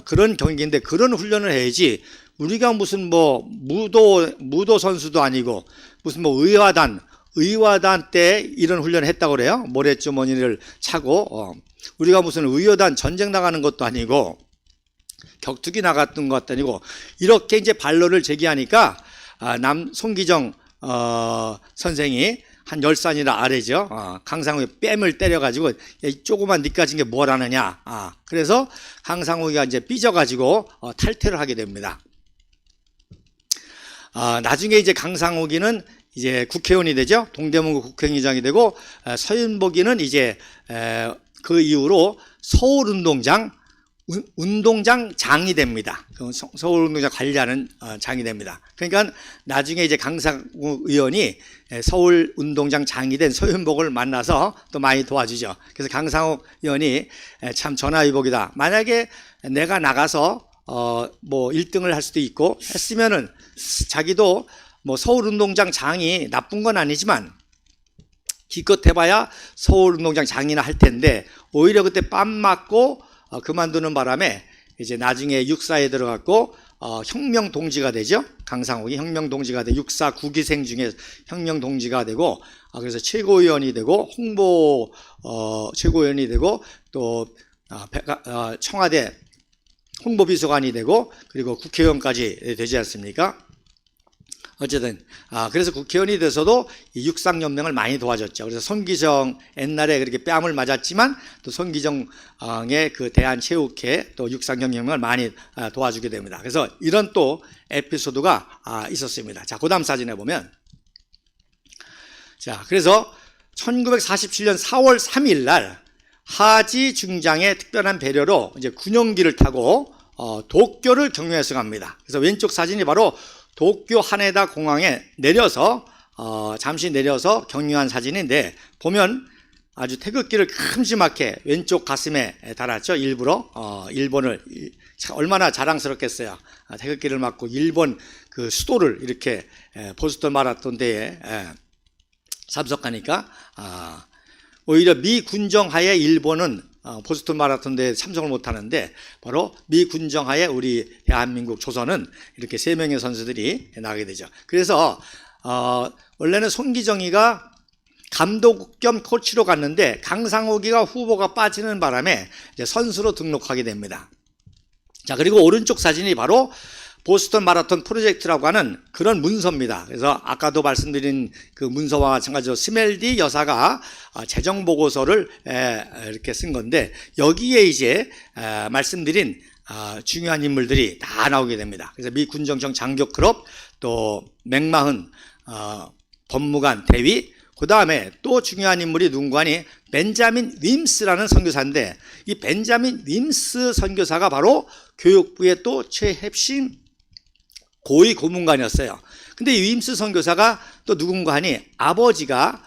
그런 경기인데, 그런 훈련을 해야지 우리가 무슨 뭐 무도 선수도 아니고 무슨 뭐 의화단 때 이런 훈련을 했다고 그래요. 모래주머니를 차고 우리가 무슨 의효단 전쟁 나가는 것도 아니고 격투기 나갔던 것도 아니고, 이렇게 이제 반론을 제기하니까 손기정 선생이 한 10산이나 아래죠. 강상욱이 뺨을 때려가지고 조그만 니 가진 게 뭘 하느냐. 그래서 강상욱이가 이제 삐져가지고 탈퇴를 하게 됩니다. 나중에 이제 강상욱이는 이제 국회의원이 되죠. 동대문구 국회의장이 되고, 서윤복이는 이제 그 이후로 서울운동장 운동장 장이 됩니다. 서울 운동장 관리하는 장이 됩니다. 그러니까 나중에 이제 강상욱 의원이 서울 운동장 장이 된 서윤복을 만나서 또 많이 도와주죠. 그래서 강상욱 의원이 참 전화위복이다. 만약에 내가 나가서 뭐 1등을 할 수도 있고 했으면은 자기도 뭐 서울 운동장 장이 나쁜 건 아니지만 기껏 해봐야 서울 운동장 장이나 할 텐데 오히려 그때 뺨 맞고 그만두는 바람에 이제 나중에 육사에 들어갔고 혁명 동지가 되죠. 강상욱이 혁명 동지가 돼 육사 9기생 중에 혁명 동지가 되고 그래서 최고위원이 되고 홍보 최고위원이 되고 또 청와대 홍보비서관이 되고 그리고 국회의원까지 되지 않습니까? 어쨌든 그래서 국회의원이 돼서도 이 육상연맹을 많이 도와줬죠. 그래서 손기정 옛날에 그렇게 뺨을 맞았지만 또 손기정의 그 대한체육회 또 육상연맹을 많이 도와주게 됩니다. 그래서 이런 또 에피소드가 있었습니다. 자, 그다음 사진에 보면 자, 그래서 1947년 4월 3일 날 하지 중장의 특별한 배려로 이제 군용기를 타고 도쿄를 경유해서 갑니다. 그래서 왼쪽 사진이 바로 도쿄 하네다 공항에 내려서 잠시 내려서 경유한 사진인데 보면 아주 태극기를 큼지막하게 왼쪽 가슴에 달았죠. 일부러 일본을 얼마나 자랑스럽겠어요. 태극기를 맞고 일본 그 수도를 이렇게 보스턴 마라톤 대회에 참석하니까 오히려 미 군정하에 일본은 보스턴 마라톤 대회에 참석을 못하는데 바로 미 군정하에 우리 대한민국 조선은 이렇게 3명의 선수들이 나가게 되죠. 그래서 원래는 손기정이가 감독 겸 코치로 갔는데 강상욱이가 후보가 빠지는 바람에 이제 선수로 등록하게 됩니다. 자, 그리고 오른쪽 사진이 바로 보스턴 마라톤 프로젝트라고 하는 그런 문서입니다. 그래서 아까도 말씀드린 그 문서와 마찬가지로 스멜디 여사가 재정 보고서를 이렇게 쓴 건데 여기에 이제 말씀드린 중요한 인물들이 다 나오게 됩니다. 그래서 미 군정청 장교크롭 또 맥마흔 법무관 대위 그 다음에 또 중요한 인물이 누군가 하니 벤자민 윈스라는 선교사인데 이 벤자민 윈스 선교사가 바로 교육부의 또 최핵심 고위 고문관이었어요. 근데 이 윈스 선교사가 또 누군가 하니 아버지가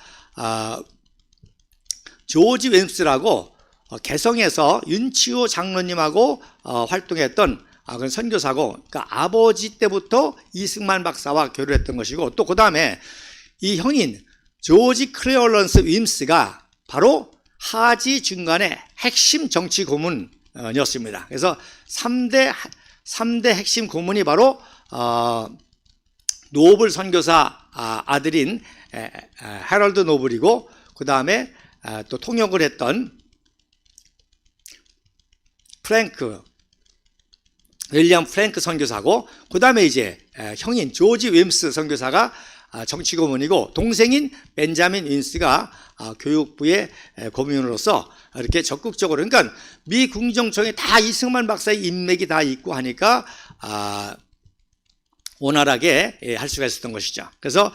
조지 윈스라고 개성에서 윤치호 장로님하고 활동했던 그런 선교사고 그러니까 아버지 때부터 이승만 박사와 교류했던 것이고 또 그 다음에 이 형인 조지 클레어런스 윈스가 바로 하지 중간의 핵심 정치 고문이었습니다. 그래서 3대 핵심 고문이 바로 노블 선교사 아들인 해럴드 노블이고 그 다음에 또 통역을 했던 윌리엄 프랭크 선교사고 그 다음에 이제 형인 조지 윈스 선교사가 정치 고문이고 동생인 벤자민 윈스가 교육부의 고문으로서 이렇게 적극적으로 그러니까 미 궁정청에 다 이승만 박사의 인맥이 다 있고 하니까 원활하게 할 수가 있었던 것이죠. 그래서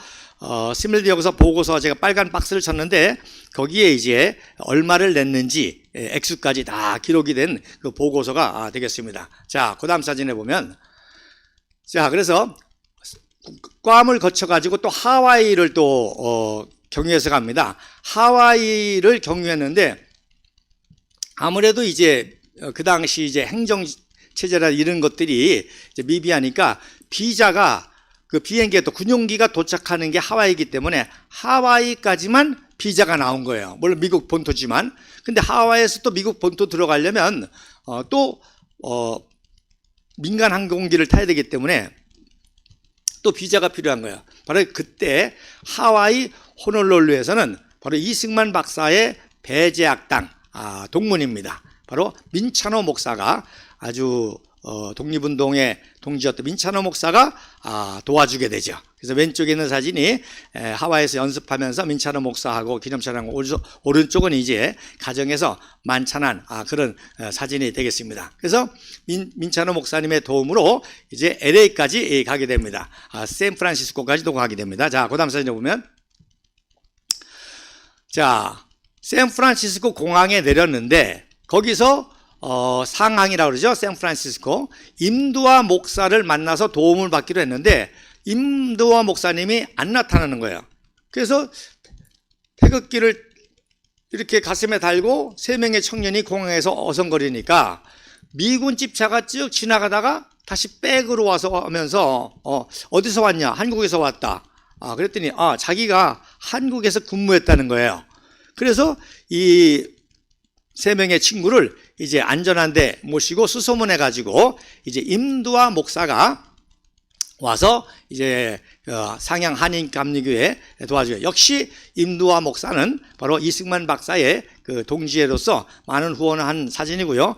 스밀드 여기서 보고서 제가 빨간 박스를 쳤는데 거기에 이제 얼마를 냈는지 액수까지 다 기록이 된 그 보고서가 되겠습니다. 자, 그 다음 사진에 보면 자, 그래서 괌을 거쳐가지고 또 하와이를 또 경유해서 갑니다. 하와이를 경유했는데 아무래도 이제 그 당시 이제 행정 체제라 이런 것들이 이제 미비하니까 비자가 그 비행기에 또 군용기가 도착하는 게 하와이이기 때문에 하와이까지만 비자가 나온 거예요. 물론 미국 본토지만. 근데 하와이에서 또 미국 본토 들어가려면 또 민간 항공기를 타야 되기 때문에 또 비자가 필요한 거예요. 바로 그때 하와이 호놀룰루에서는 바로 이승만 박사의 배제학당 동문입니다. 바로 민찬호 목사가 아주 독립운동의 동지였던 민찬호 목사가 도와주게 되죠. 그래서 왼쪽에 있는 사진이 하와이에서 연습하면서 민찬호 목사하고 기념촬영, 오른쪽은 이제 가정에서 만찬한 그런 사진이 되겠습니다. 그래서 민찬호 목사님의 도움으로 이제 LA까지 가게 됩니다. 샌프란시스코까지도 가게 됩니다. 자, 그 다음 사진을 보면 자, 샌프란시스코 공항에 내렸는데 거기서 상항이라고 그러죠. 샌프란시스코. 임두아 목사를 만나서 도움을 받기로 했는데 임두아 목사님이 안 나타나는 거예요. 그래서 태극기를 이렇게 가슴에 달고 3명의 청년이 공항에서 어성거리니까 미군 집차가 쭉 지나가다가 다시 백으로 와서 하면서 어디서 왔냐? 한국에서 왔다. 그랬더니 자기가 한국에서 근무했다는 거예요. 그래서 이 3명의 친구를 이제 안전한 데 모시고 수소문해 가지고 이제 임두아 목사가 와서 이제 상향 한인 감리교회 도와줘요. 역시 임두아 목사는 바로 이승만 박사의 그 동지애로서 많은 후원을 한 사진이고요.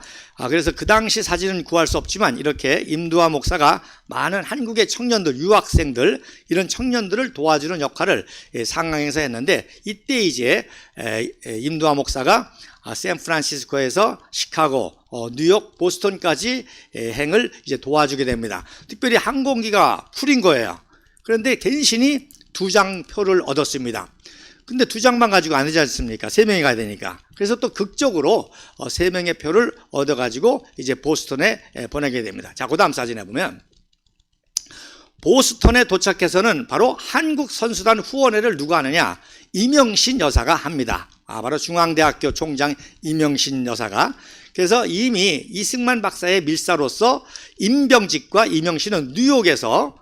그래서 그 당시 사진은 구할 수 없지만 이렇게 임두아 목사가 많은 한국의 청년들, 유학생들 이런 청년들을 도와주는 역할을 상항에서 했는데 이때 이제 임두아 목사가 샌프란시스코에서 시카고, 뉴욕, 보스턴까지 행을 이제 도와주게 됩니다. 특별히 항공기가 풀인 거예요. 그런데 간신히 2장 표를 얻었습니다. 근데 2장만 가지고 안 되지 않습니까? 3명이 가야 되니까. 그래서 또 극적으로 3명의 표를 얻어가지고 이제 보스턴에 보내게 됩니다. 자, 그 다음 사진에 보면 보스턴에 도착해서는 바로 한국 선수단 후원회를 누가 하느냐? 이명신 여사가 합니다. 바로 중앙대학교 총장 이명신 여사가. 그래서 이미 이승만 박사의 밀사로서 임병직과 이명신은 뉴욕에서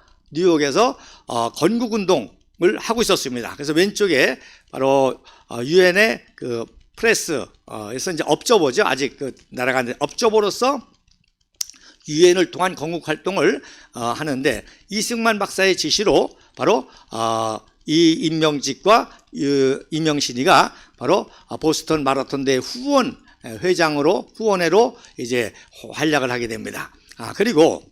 건국운동을 하고 있었습니다. 그래서 왼쪽에 바로 유엔의 그 프레스에서 이제 업저보죠. 아직 그 나라가 업저보로서 유엔을 통한 건국 활동을 하는데 이승만 박사의 지시로 바로 이 임명직과 이명신이가 바로 보스턴 마라톤 대회 후원회로 이제 활약을 하게 됩니다. 그리고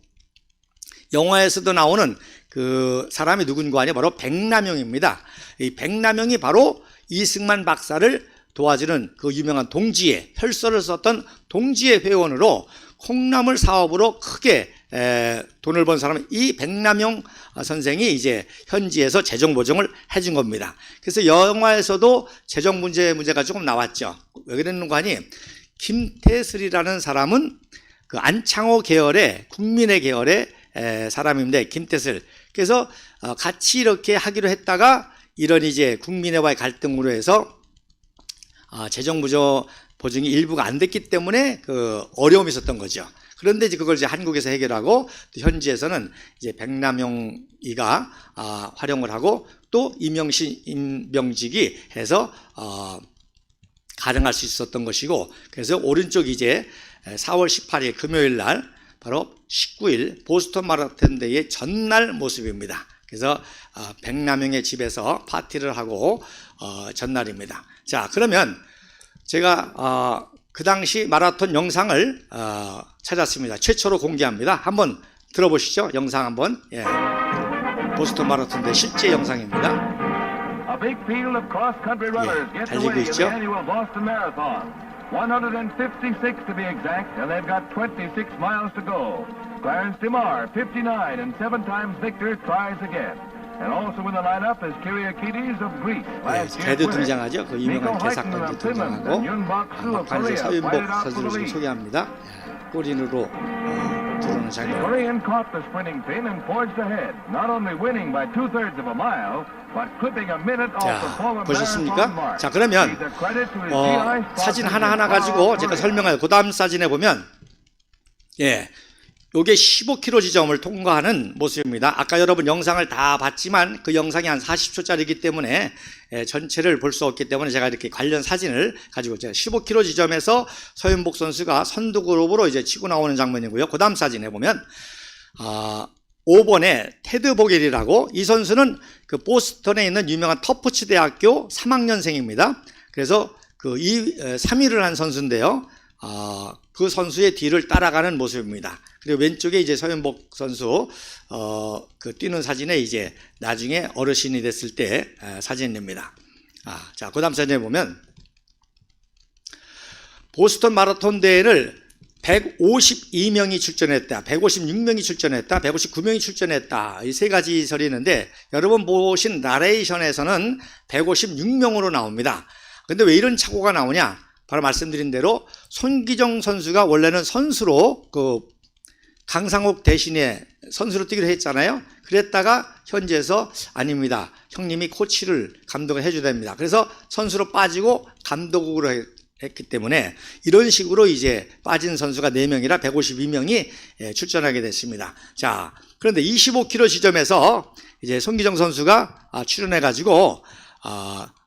영화에서도 나오는 그 사람이 누군가 하냐 바로 백남용입니다. 이 백남용이 바로 이승만 박사를 도와주는 그 유명한 동지회, 혈서를 썼던 동지회 회원으로 콩나물 사업으로 크게 돈을 번 사람은 이 백남용 선생이 이제 현지에서 재정 보정을 해준 겁니다. 그래서 영화에서도 재정 문제가 조금 나왔죠. 왜 그랬는가 하니 김태슬이라는 사람은 그 안창호 계열의 국민의 계열의 사람인데 김태슬. 그래서 같이 이렇게 하기로 했다가 이런 이제 국민회와의 갈등으로 해서 재정 보증이 일부가 안 됐기 때문에 그 어려움이 있었던 거죠. 그런데 이제 그걸 이제 한국에서 해결하고 현지에서는 이제 백남용이가 활용을 하고 또 이명신, 임병직이 해서 가능할 수 있었던 것이고 그래서 오른쪽 이제 4월 18일 금요일 날 바로 19일 보스턴 마라톤 대회의 전날 모습입니다. 그래서 백남용의 집에서 파티를 하고 전날입니다. 자, 그러면 제가 그 당시 마라톤 영상을 찾았습니다. 최초로 공개합니다. 한번 들어보시죠. 영상 한번. 예. 보스턴 마라톤 대 실제 영상입니다. 예, 달리고 있죠. 156 to be exact, and they've got 26 miles to go. Clarence DeMar, 59 and 7 times victor, tries again. And also in the lineup is Kyriakides of Greece. 걔도 등장하죠. 그 유명한 개사건도 등장하고 막판에 서윤복 선수를 지금 소개합니다. 골인으로 들어오는 장면. The Korean caught the sprinting pin and forged ahead, not only winning by 2/3 of a mile, but clipping a minute off the former 보셨습니까? marathon mark. 자, 그러면 사진 하나하나 가지고 제가 설명할 그 다음 사진에 보면 요게 15km 지점을 통과하는 모습입니다. 아까 여러분 영상을 다 봤지만 그 영상이 한 40초짜리이기 때문에 전체를 볼 수 없기 때문에 제가 이렇게 관련 사진을 가지고 제가 15km 지점에서 서윤복 선수가 선두 그룹으로 이제 치고 나오는 장면이고요. 그 다음 사진에 보면 5번에 테드 보겔이라고 이 선수는 그 보스턴에 있는 유명한 터프치 대학교 3학년생입니다. 그래서 그 3위를 한 선수인데요. 그 선수의 뒤를 따라가는 모습입니다. 그리고 왼쪽에 이제 서윤복 선수 그 뛰는 사진에 이제 나중에 어르신이 됐을 때 사진입니다. 자, 그다음 사진에 보면 보스턴 마라톤 대회를 152명이 출전했다, 156명이 출전했다, 159명이 출전했다. 이 세 가지 설이 있는데 여러분 보신 나레이션에서는 156명으로 나옵니다. 근데 왜 이런 착오가 나오냐? 바로 말씀드린 대로 손기정 선수가 원래는 선수로 그 강상욱 대신에 선수로 뛰기로 했잖아요. 그랬다가 현지에서 아닙니다. 형님이 코치를 감독을 해줘야 됩니다. 그래서 선수로 빠지고 감독으로 했기 때문에 이런 식으로 이제 빠진 선수가 4명이라 152명이 출전하게 됐습니다. 자, 그런데 25km 지점에서 이제 손기정 선수가 출연해가지고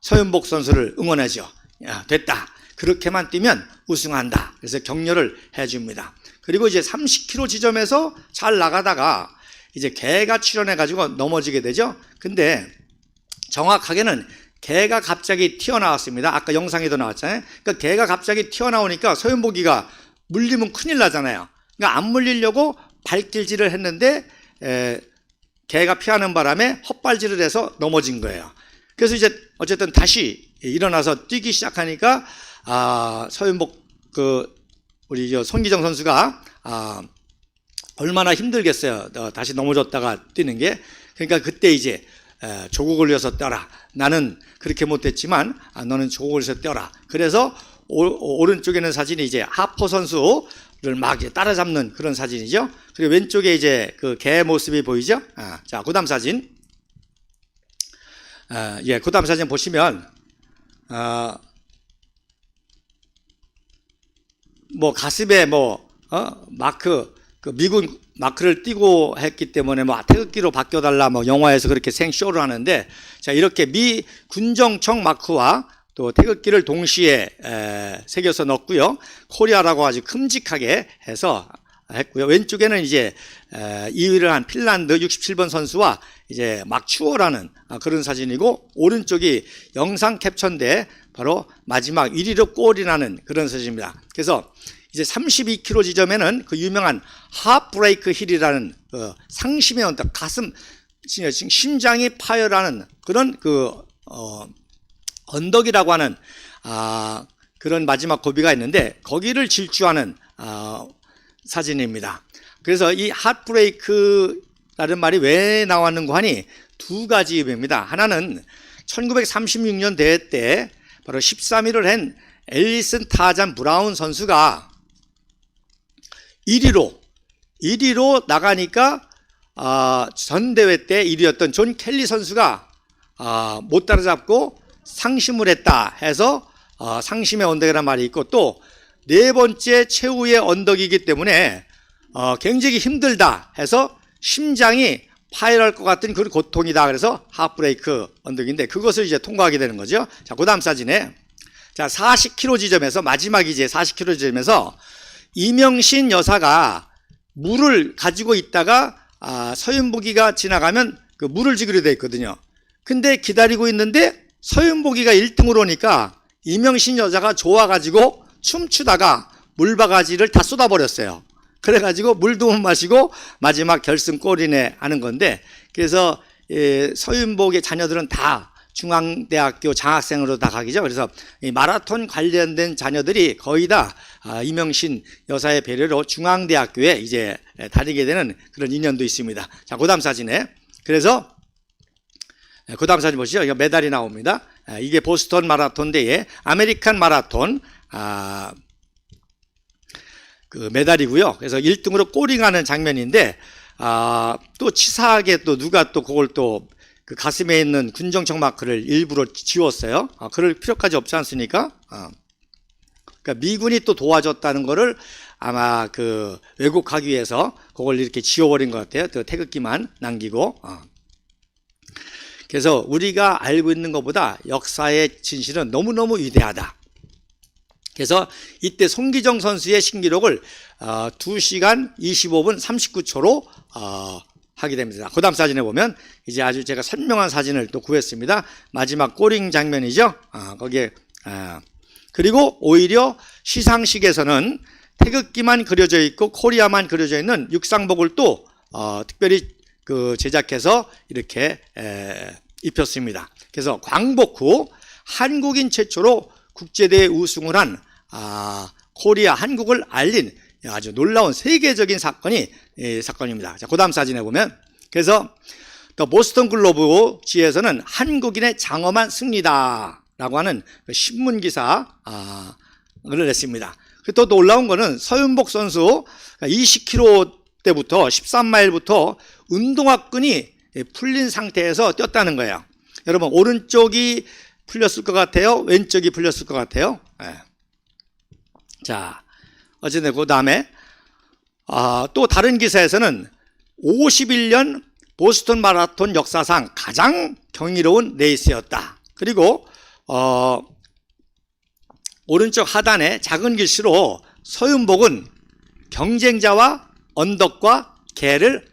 서윤복 선수를 응원하죠. 야, 됐다. 그렇게만 뛰면 우승한다. 그래서 격려를 해줍니다. 그리고 이제 30km 지점에서 잘 나가다가 이제 개가 출연해가지고 넘어지게 되죠. 근데 정확하게는 개가 갑자기 튀어나왔습니다. 아까 영상에도 나왔잖아요. 그러니까 개가 갑자기 튀어나오니까 서윤복이가 물리면 큰일 나잖아요. 그러니까 안 물리려고 발길질을 했는데 개가 피하는 바람에 헛발질을 해서 넘어진 거예요. 그래서 이제 어쨌든 다시 일어나서 뛰기 시작하니까 서윤복 우리 손기정 선수가 얼마나 힘들겠어요. 다시 넘어졌다가 뛰는 게. 그러니까 그때 이제 조국을 위해서 뛰어라. 나는 그렇게 못했지만 너는 조국을 위해서 뛰어라. 그래서 오른쪽에 있는 사진이 이제 하퍼 선수를 막 따라잡는 그런 사진이죠. 그리고 왼쪽에 이제 그 개 모습이 보이죠. 자, 그다음 사진. 그다음 사진 보시면 뭐 가슴에 마크 미군 마크를 띄고 했기 때문에 태극기로 바뀌어달라 영화에서 그렇게 생쇼를 하는데, 자, 이렇게 미 군정청 마크와 또 태극기를 동시에 새겨서 넣었고요. 코리아라고 아주 큼직하게 해서 했고요. 왼쪽에는 이제 2위를 한 핀란드 67번 선수와 이제 막 추월하는 그런 사진이고, 오른쪽이 영상 캡처인데 바로 마지막 1위로 골이 나는 그런 사진입니다. 그래서 이제 32km 지점에는 그 유명한 하브레이크 힐이라는 상심의 언덕, 심장이 파열하는 그런 언덕이라고 하는 그런 마지막 고비가 있는데, 거기를 질주하는 사진입니다. 그래서 이 하브레이크라는 말이 왜 나왔는가 하니 두 가지 의미입니다. 하나는 1936년 대회 때 바로 13위를 한 앨리슨 타잔 브라운 선수가 1위로 나가니까 전 대회 때 1위였던 존 켈리 선수가 못 따라잡고 상심을 했다 해서 상심의 언덕이라는 말이 있고, 또 네 번째 최후의 언덕이기 때문에 굉장히 힘들다 해서 심장이 파열할 것 같은 그런 고통이다. 그래서 하브레이크 언덕인데 그것을 이제 통과하게 되는 거죠. 자, 그 다음 사진에 자 40km 지점에서 마지막 이제 40km 지점에서 이명신 여사가 물을 가지고 있다가 서윤복이가 지나가면 그 물을 주기로 되어 있거든요. 근데 기다리고 있는데 서윤복이가 1등으로 오니까 이명신 여자가 좋아가지고 춤추다가 물바가지를 다 쏟아버렸어요. 그래가지고 물도 못 마시고 마지막 결승골이네 하는 건데, 그래서 서윤복의 자녀들은 다 중앙대학교 장학생으로 다 가기죠. 그래서 이 마라톤 관련된 자녀들이 거의 다 이명신 여사의 배려로 중앙대학교에 이제 다니게 되는 그런 인연도 있습니다. 자, 그 다음 사진에, 그래서 그 다음 사진 보시죠. 이거 메달이 나옵니다. 이게 보스턴 마라톤 대회 아메리칸 마라톤 그 메달이고요. 그래서 1등으로 꼬링하는 장면인데, 또 치사하게 또 누가 또 그걸 또 그 가슴에 있는 군정청 마크를 일부러 지웠어요. 그럴 필요까지 없지 않습니까? 그러니까 미군이 또 도와줬다는 거를 아마 그 왜곡하기 위해서 그걸 이렇게 지워버린 것 같아요. 그 태극기만 남기고. 그래서 우리가 알고 있는 것보다 역사의 진실은 너무너무 위대하다. 그래서 이때 손기정 선수의 신기록을 2시간 25분 39초로 하게 됩니다. 그 다음 사진에 보면 이제 아주 제가 선명한 사진을 또 구했습니다. 마지막 꼬링 장면이죠. 거기에 그리고 오히려 시상식에서는 태극기만 그려져 있고 코리아만 그려져 있는 육상복을 또 특별히 그 제작해서 이렇게 입혔습니다. 그래서 광복 후 한국인 최초로 국제대회 우승을 한 코리아 한국을 알린 아주 놀라운 세계적인 사건입니다. 자, 그 다음 사진에 보면, 그래서 또 보스턴 글로브지에서는 한국인의 장엄한 승리다라고 하는 신문 기사 냈습니다. 또 놀라운 거는 서윤복 선수 20km 때부터 13마일부터 운동화끈이 풀린 상태에서 뛰었다는 거예요. 여러분, 오른쪽이 풀렸을 것 같아요? 왼쪽이 풀렸을 것 같아요? 네. 자, 어쨌든 그 다음에 또 다른 기사에서는 51년 보스턴 마라톤 역사상 가장 경이로운 레이스였다. 그리고 오른쪽 하단에 작은 글씨로 서윤복은 경쟁자와 언덕과 개를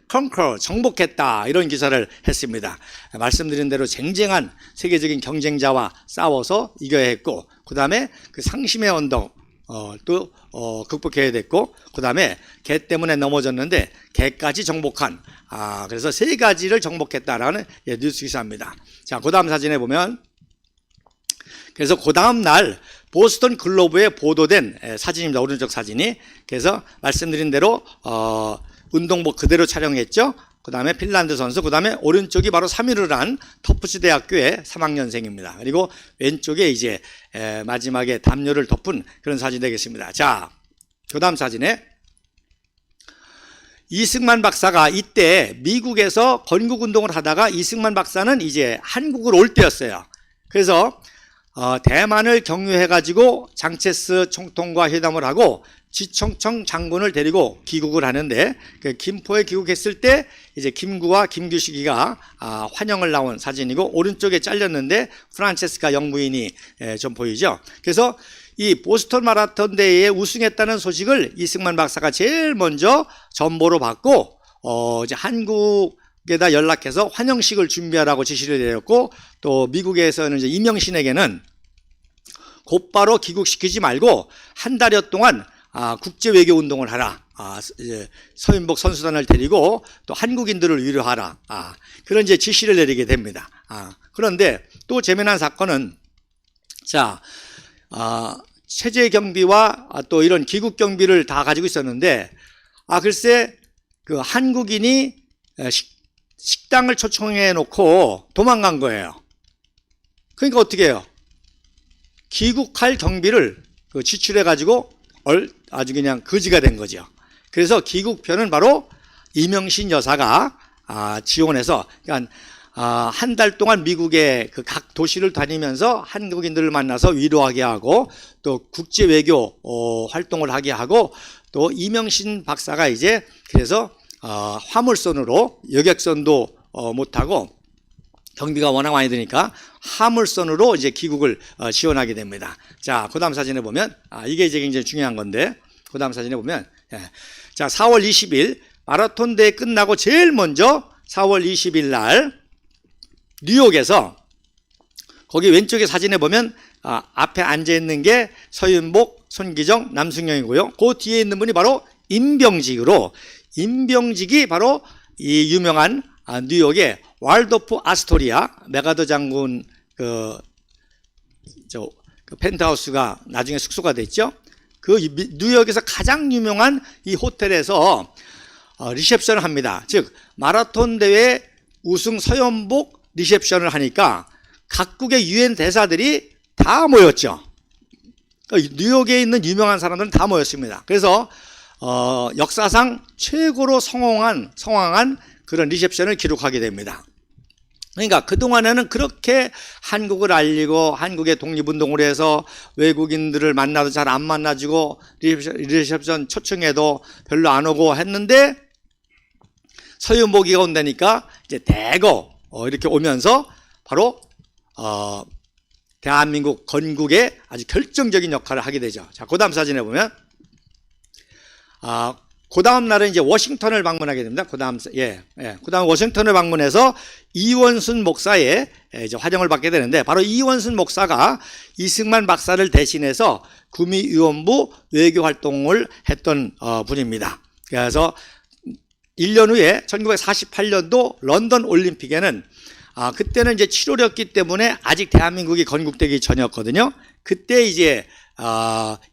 정복했다, 이런 기사를 했습니다. 말씀드린 대로 쟁쟁한 세계적인 경쟁자와 싸워서 이겨야 했고, 그 다음에 그 상심의 언덕 또 극복해야 됐고, 그 다음에 개 때문에 넘어졌는데 개까지 정복한, 그래서 세 가지를 정복했다라는 뉴스 기사입니다. 자, 그 다음 사진에 보면, 그래서 그 다음 날 보스턴 글로브에 보도된 사진입니다. 오른쪽 사진이. 그래서 말씀드린 대로 운동복 그대로 촬영했죠. 그 다음에 핀란드 선수, 그 다음에 오른쪽이 바로 3위를 한 터프츠 대학교의 3학년생입니다. 그리고 왼쪽에 이제 마지막에 담요를 덮은 그런 사진이 되겠습니다. 자, 그 다음 사진에 이승만 박사가 이때 미국에서 건국운동을 하다가 이승만 박사는 이제 한국을 올 때였어요. 그래서 대만을 경유해가지고 장체스 총통과 회담을 하고 지청청 장군을 데리고 귀국을 하는데, 그 김포에 귀국했을 때 이제 김구와 김규식이가 환영을 나온 사진이고, 오른쪽에 잘렸는데 프란체스카 영부인이 좀 보이죠. 그래서 이 보스턴 마라톤 대회에 우승했다는 소식을 이승만 박사가 제일 먼저 전보로 받고 이제 한국에다 연락해서 환영식을 준비하라고 지시를 내렸고, 또 미국에서는 이제 이명신에게는 곧바로 귀국시키지 말고 한 달여 동안 국제 외교 운동을 하라. 이제 서윤복 선수단을 데리고 또 한국인들을 위로하라. 그런 이제 지시를 내리게 됩니다. 그런데 또 재미난 사건은, 자, 체제 경비와 또 이런 기국 경비를 다 가지고 있었는데, 글쎄 그 한국인이 식당을 초청해 놓고 도망간 거예요. 그러니까 어떻게 해요? 귀국할 경비를 지출해 가지고 아주 그냥 거지가 된 거죠. 그래서 귀국편은 바로 이명신 여사가 지원해서, 그러니까 한 달 동안 미국의 그 각 도시를 다니면서 한국인들을 만나서 위로하게 하고, 또 국제 외교 활동을 하게 하고, 또 이명신 박사가 이제 그래서 화물선으로, 여객선도 못하고 경비가 워낙 많이 드니까 화물선으로 이제 귀국을 지원하게 됩니다. 자, 그 다음 사진에 보면, 이게 이제 굉장히 중요한 건데, 그 다음 사진에 보면, 자, 4월 20일 마라톤 대회 끝나고 제일 먼저 4월 20일 날 뉴욕에서, 거기 왼쪽에 사진에 보면 앞에 앉아 있는 게 서윤복, 손기정, 남승영이고요. 그 뒤에 있는 분이 바로 임병직으로, 임병직이 바로 이 유명한 뉴욕의 왈도프 아스토리아 메가더 장군 그 펜트하우스가 나중에 숙소가 됐죠. 그 뉴욕에서 가장 유명한 이 호텔에서 리셉션을 합니다. 즉 마라톤 대회 우승 서윤복 리셉션을 하니까 각국의 유엔 대사들이 다 모였죠. 뉴욕에 있는 유명한 사람들은 다 모였습니다. 그래서 역사상 최고로 성황한 그런 리셉션을 기록하게 됩니다. 그러니까 그동안에는 그렇게 한국을 알리고 한국의 독립운동을 해서 외국인들을 만나도 잘 안 만나주고 리셉션 초청해도 별로 안 오고 했는데, 서윤복이가 온다니까 이제 대거 이렇게 오면서 바로 대한민국 건국에 아주 결정적인 역할을 하게 되죠. 자, 그 다음 사진에 보면, 그 다음 날은 이제 워싱턴을 방문하게 됩니다. 그 다음 워싱턴을 방문해서 이원순 목사의 이제 화정을 받게 되는데, 바로 이원순 목사가 이승만 박사를 대신해서 구미위원부 외교 활동을 했던 분입니다. 그래서 1년 후에 1948년도 런던 올림픽에는 그때는 이제 7월이었기 때문에 아직 대한민국이 건국되기 전이었거든요. 그때 이제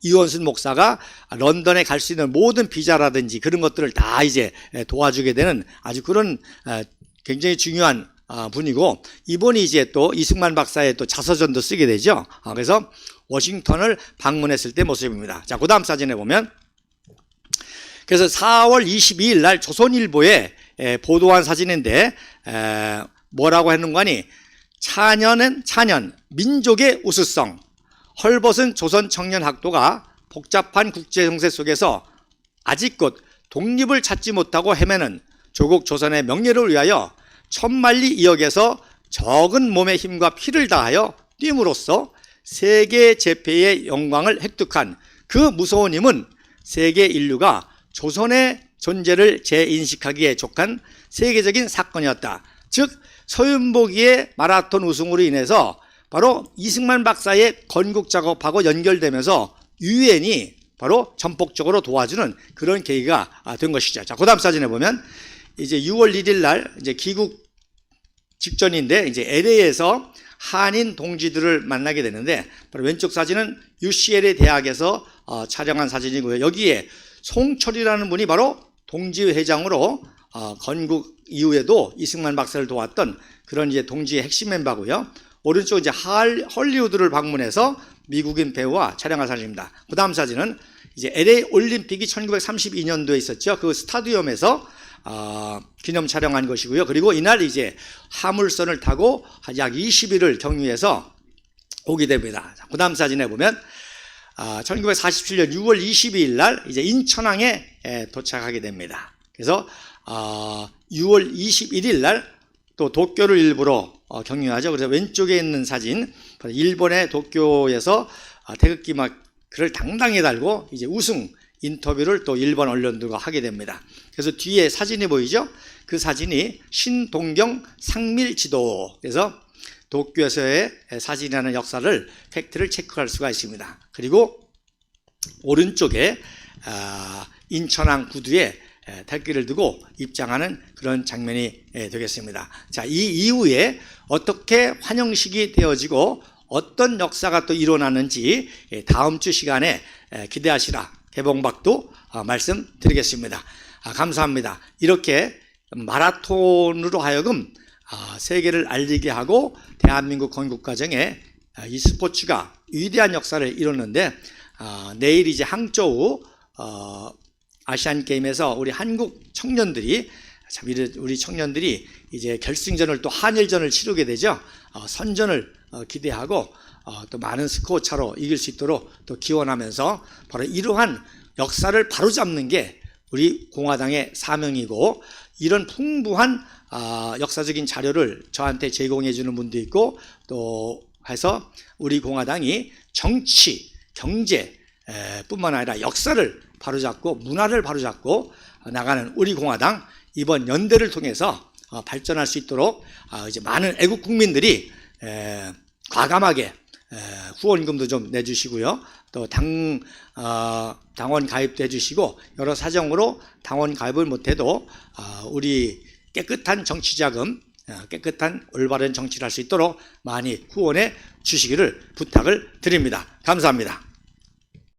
이원순 목사가 런던에 갈 수 있는 모든 비자라든지 그런 것들을 다 이제 도와주게 되는 아주 그런 굉장히 중요한 분이고, 이번이 이제 또 이승만 박사의 또 자서전도 쓰게 되죠. 그래서 워싱턴을 방문했을 때 모습입니다. 자, 그 다음 사진에 보면 그래서 4월 22일 날 조선일보에 보도한 사진인데 뭐라고 했는가니 찬연 민족의 우수성 헐벗은 조선 청년 학도가 복잡한 국제 정세 속에서 아직껏 독립을 찾지 못하고 헤매는 조국 조선의 명예를 위하여 천만리 이역에서 적은 몸의 힘과 피를 다하여 뛰므로써 세계 제패의 영광을 획득한 그 무서운 힘은 세계 인류가 조선의 존재를 재인식하기에 족한 세계적인 사건이었다. 즉 서윤복이의 마라톤 우승으로 인해서 바로 이승만 박사의 건국 작업하고 연결되면서 유엔이 바로 전폭적으로 도와주는 그런 계기가 된 것이죠. 자, 그 다음 사진에 보면 이제 6월 1일 날 이제 귀국 직전인데 이제 LA에서 한인 동지들을 만나게 되는데 바로 왼쪽 사진은 UCLA 대학에서 촬영한 사진이고요. 여기에 송철이라는 분이 바로 동지회장으로 건국 이후에도 이승만 박사를 도왔던 그런 이제 동지의 핵심 멤버고요. 오른쪽 이제 헐리우드를 방문해서 미국인 배우와 촬영한 사진입니다. 그 다음 사진은 이제 LA 올림픽이 1932년도에 있었죠. 그 스타디움에서 기념 촬영한 것이고요. 그리고 이날 이제 화물선을 타고 약 20일을 경유해서 오게 됩니다. 그 다음 사진에 보면 1947년 6월 22일 날 이제 인천항에 도착하게 됩니다. 그래서 6월 21일 날 또 도쿄를 일부러 경유하죠. 그래서 왼쪽에 있는 사진, 일본의 도쿄에서 태극기 마크를 당당히 달고 이제 우승 인터뷰를 또 일본 언론들과 하게 됩니다. 그래서 뒤에 사진이 보이죠? 그 사진이 신동경 상밀지도. 그래서 도쿄에서의 사진이라는 역사를 팩트를 체크할 수가 있습니다. 그리고 오른쪽에 인천항 구두에 태극기를 두고 입장하는 그런 장면이 되겠습니다. 자, 이 이후에 어떻게 환영식이 되어지고 어떤 역사가 또 일어나는지 다음 주 시간에 기대하시라 개봉박도 말씀드리겠습니다. 감사합니다. 이렇게 마라톤으로 하여금 세계를 알리게 하고 대한민국 건국 과정에 이 스포츠가 위대한 역사를 이뤘는데 내일 이제 항저우 아시안 게임에서 우리 한국 청년들이 우리 청년들이 이제 결승전을 또 한일전을 치르게 되죠. 선전을 기대하고 또 많은 스코어 차로 이길 수 있도록 또 기원하면서 바로 이러한 역사를 바로잡는 게 우리 공화당의 사명이고 이런 풍부한 역사적인 자료를 저한테 제공해 주는 분도 있고 또 해서 우리 공화당이 정치, 경제 뿐만 아니라 역사를 바로잡고 문화를 바로잡고 나가는 우리 공화당 이번 연대를 통해서 발전할 수 있도록 이제 많은 애국 국민들이 과감하게 후원금도 좀 내주시고요. 또 당원 가입도 해주시고 여러 사정으로 당원 가입을 못해도 우리 깨끗한 정치자금, 깨끗한 올바른 정치를 할 수 있도록 많이 후원해 주시기를 부탁을 드립니다. 감사합니다.